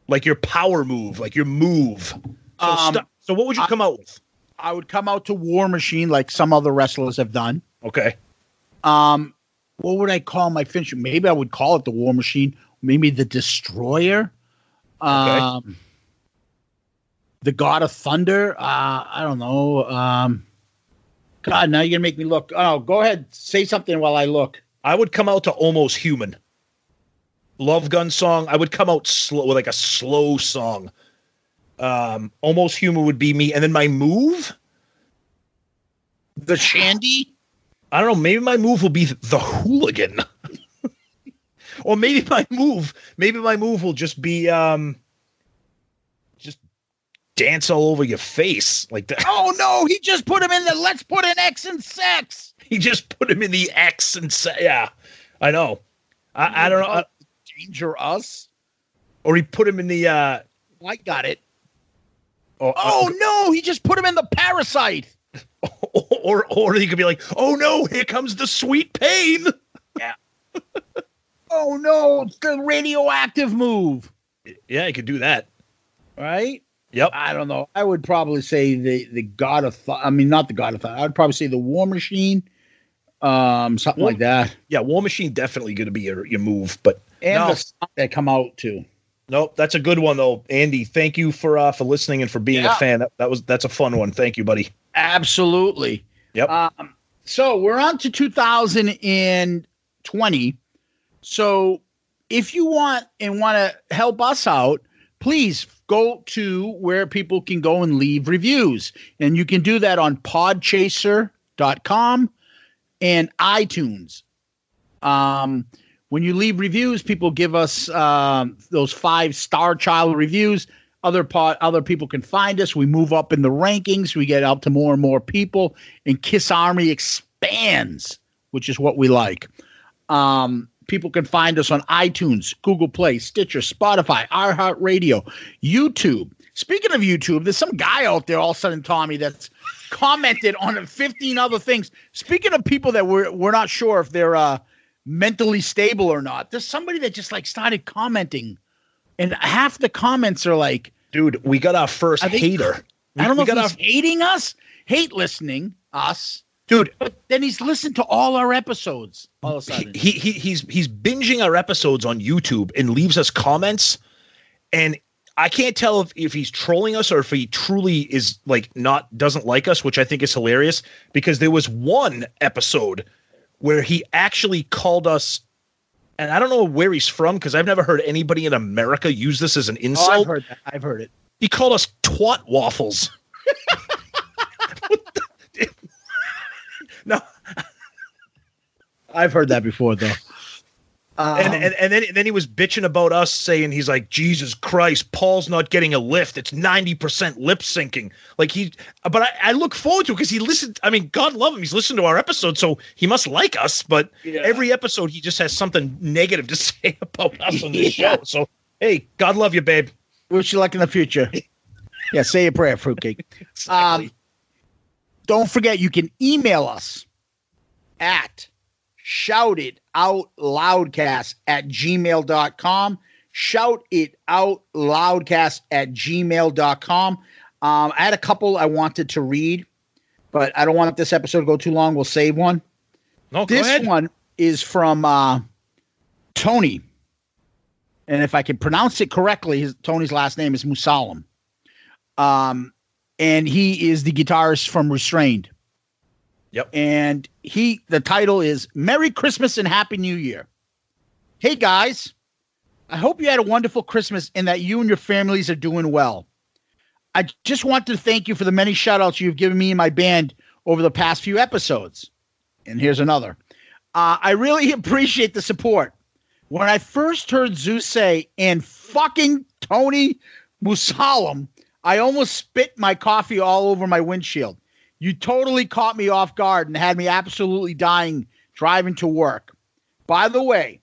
Like your power move, like your move. So what would you come out with? I would come out to War Machine like some other wrestlers have done. Okay. What would I call my finisher? Maybe I would call it the War Machine. Maybe the Destroyer. Okay. The God of Thunder. I don't know. God, now you're gonna make me look. Oh, go ahead. Say something while I look. I would come out to Almost Human. Love Gun song. I would come out slow with like a slow song. Almost Human would be me, and then my move. The Shandy. I don't know. Maybe my move will be the Hooligan. Or maybe my move will just be just dance all over your face like that. Oh no, he just put him in the let's put an X in sex. He just put him in the X and say, yeah, I know. I don't know. Danger Us. Or he put him in the I got it. Oh no, he just put him in the parasite. or he could be like, oh no, here comes the sweet pain. Yeah. Oh no, it's the radioactive move. Yeah, he could do that. Right? Yep. I don't know. I would probably say the God of Thunder. I mean, not the God of Thunder. I would probably say the War Machine. Something like that. Yeah, War Machine definitely going to be your move, but the song that come out too. Nope, that's a good one though, Andy. Thank you for listening and for being a fan. That's a fun one. Thank you, buddy. Absolutely. Yep. So we're on to 2020. So if you want to help us out, please go to where people can go and leave reviews, and you can do that on podchaser.com and iTunes. When you leave reviews, people give us those 5-star child reviews. Other people can find us. We move up in the rankings. We get out to more and more people, and KISS Army expands, which is what we like. People can find us on iTunes, Google Play, Stitcher, Spotify, iHeartRadio, YouTube. Speaking of YouTube, there's some guy out there all of a sudden, Tommy, that's commented on 15 other things. Speaking of people that we're not sure if they're mentally stable or not, there's somebody that just like started commenting, and half the comments are like, dude, we got our first hater. I don't know if he's hating us, hate listening us, dude, but then he's listened to all our episodes all of a sudden. He's binging our episodes on YouTube and leaves us comments, and I can't tell if he's trolling us or if he truly is doesn't like us, which I think is hilarious, because there was one episode where he actually called us, and I don't know where he's from because I've never heard anybody in America use this as an insult. Oh, I've heard that. I've heard it. He called us twat waffles. No, I've heard that before though. And then he was bitching about us, saying he's like, Jesus Christ, Paul's not getting a lift. It's 90% lip syncing. But I look forward to it because he listened. I mean, God love him. He's listened to our episode, so he must like us. But every episode, he just has something negative to say about us on this show. So, hey, God love you, babe. Wish you luck in the future. Yeah, say a prayer, fruitcake. Exactly. Don't forget, you can email us at shoutitoutloudcast@gmail.com. Shoutitoutloudcast@gmail.com. I had a couple I wanted to read, but I don't want this episode to go too long. We'll save one. No, this go ahead. one is from Tony. And if I can pronounce it correctly, Tony's last name is Musalam. And he is the guitarist from Restrained. Yep. And the title is Merry Christmas and Happy New Year. Hey guys, I hope you had a wonderful Christmas and that you and your families are doing well. I just want to thank you for the many shout outs you've given me and my band over the past few episodes. And here's another. I really appreciate the support. When I first heard Zeus say, and fucking Tony Musalam, I almost spit my coffee all over my windshield. You totally caught me off guard and had me absolutely dying driving to work. By the way,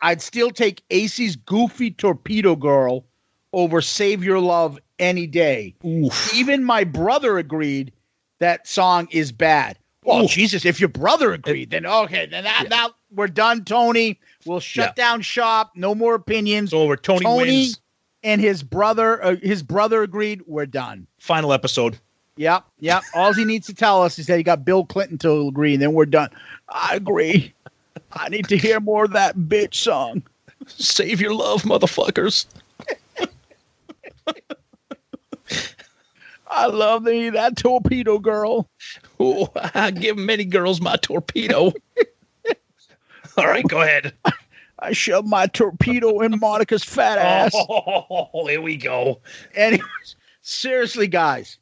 I'd still take AC's Goofy Torpedo Girl over Save Your Love any day. Oof. Even my brother agreed that song is bad. Well, Jesus, if your brother agreed, then okay, then that we're done, Tony. We'll shut down shop. No more opinions. It's over. Tony wins. And his brother agreed. We're done. Final episode. Yep. All he needs to tell us is that he got Bill Clinton to agree, and then we're done. I agree. I need to hear more of that bitch song. Save your love, motherfuckers. I love that torpedo girl. Oh, I give many girls my torpedo. All right, go ahead. I shoved my torpedo in Monica's fat ass. Oh, here we go. Anyways, seriously, guys,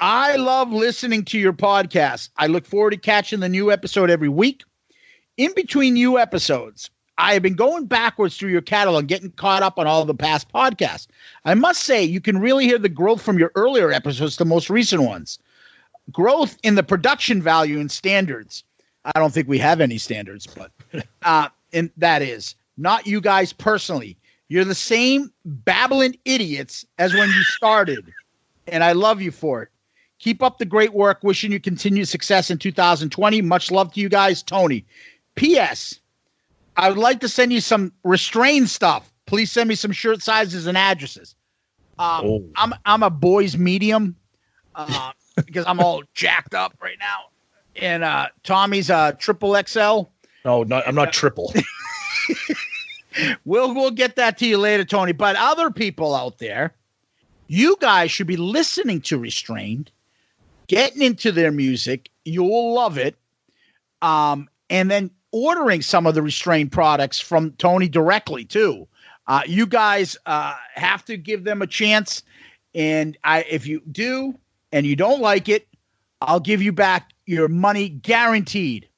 I love listening to your podcast. I look forward to catching the new episode every week. In between new episodes, I have been going backwards through your catalog, getting caught up on all the past podcasts. I must say, you can really hear the growth from your earlier episodes to the most recent ones. Growth in the production value and standards. I don't think we have any standards, but and that is not you guys personally. You're the same babbling idiots as when you started, and I love you for it. Keep up the great work. Wishing you continued success in 2020. Much love to you guys, Tony. P.S. I would like to send you some restrained stuff. Please send me some shirt sizes and addresses. I'm a boy's medium because I'm all jacked up right now, and Tommy's triple XL. No, I'm not triple. We'll get that to you later, Tony. But other people out there, you guys should be listening to Restrained, getting into their music. You will love it. And then ordering some of the Restrained products from Tony directly too. You guys have to give them a chance. And if you do and you don't like it, I'll give you back your money guaranteed.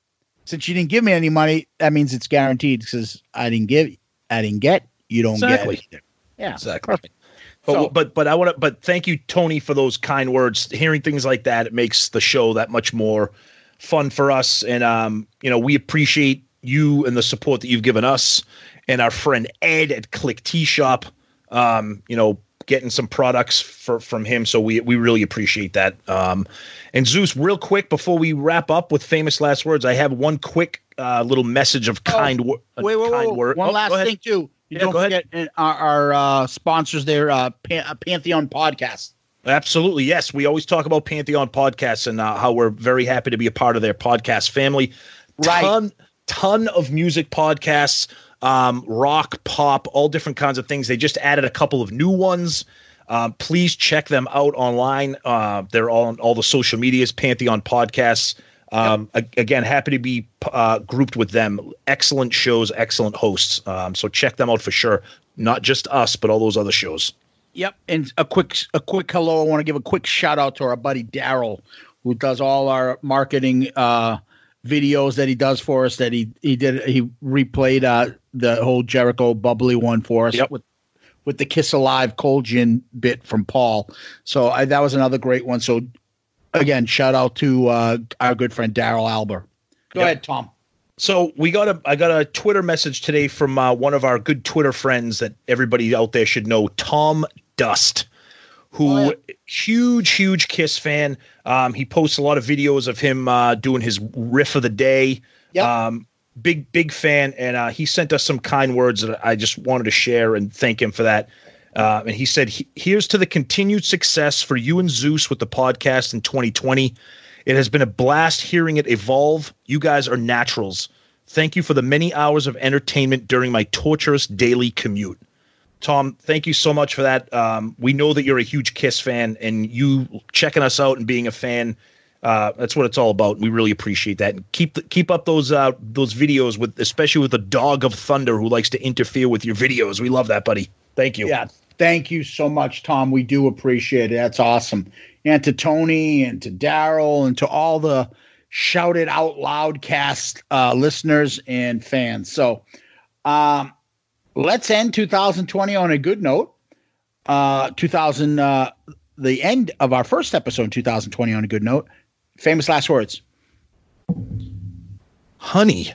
Since you didn't give me any money, that means it's guaranteed because I didn't get, you don't get it. Yeah, exactly. Perfect. But thank you, Tony, for those kind words. Hearing things like that, it makes the show that much more fun for us. And, we appreciate you and the support that you've given us and our friend Ed at Click Tea Shop, getting some products from him. So we really appreciate that. And Zeus, real quick, before we wrap up with famous last words, I have one quick little message of kind word. One last thing too. Don't forget our sponsors there, Pantheon Podcast. Absolutely. Yes. We always talk about Pantheon Podcasts and how we're very happy to be a part of their podcast family. Right. Ton of music podcasts, rock, pop, all different kinds of things. They just added a couple of new ones. Please check them out online. They're all on all the social medias, Pantheon Podcasts. Again, happy to be grouped with them. Excellent shows, excellent hosts. So check them out for sure. Not just us, but all those other shows. Yep. And a quick hello. I want to give a quick shout out to our buddy Daryl, who does all our marketing videos that he does for us. That he replayed the whole Jericho bubbly one for us. Yep. with the Kiss Alive cold gin bit from Paul. So that was another great one. So again, shout out to our good friend Daryl Alber. Go ahead, Tom. So I got a Twitter message today from one of our good Twitter friends that everybody out there should know, Tom Dust, who huge Kiss fan. He posts a lot of videos of him doing his riff of the day. Yep. Big fan, and he sent us some kind words that I just wanted to share and thank him for that. And he said, here's to the continued success for you and Zeus with the podcast in 2020. It has been a blast hearing it evolve. You guys are naturals. Thank you for the many hours of entertainment during my torturous daily commute. Tom, thank you so much for that. We know that you're a huge Kiss fan, and you checking us out and being a fan, that's what it's all about. We really appreciate that. And keep up those videos, especially with the Dog of Thunder who likes to interfere with your videos. We love that, buddy. Thank you. Yeah, thank you so much, Tom. We do appreciate it. That's awesome. And to Tony and to Daryl and to all the Shout It Out Loudcast listeners and fans. So let's end 2020 on a good note. The end of our first episode in 2020 on a good note. Famous last words. Honey,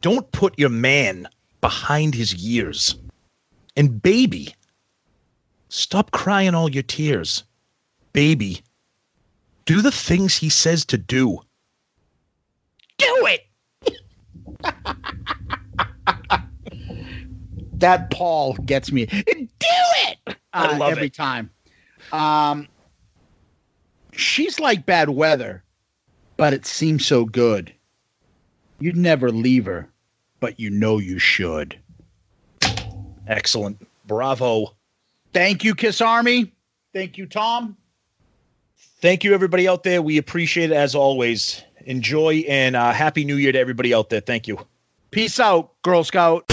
don't put your man behind his years. And baby, stop crying all your tears. Baby, do the things he says to do. Do it. That Paul gets me. Do it. I love every it. time. She's like bad weather, but it seems so good. You'd never leave her, but you know you should. Excellent. Bravo. Thank you, Kiss Army. Thank you, Tom. Thank you, everybody out there. We appreciate it as always. Enjoy and Happy New Year to everybody out there. Thank you. Peace out, Girl Scout.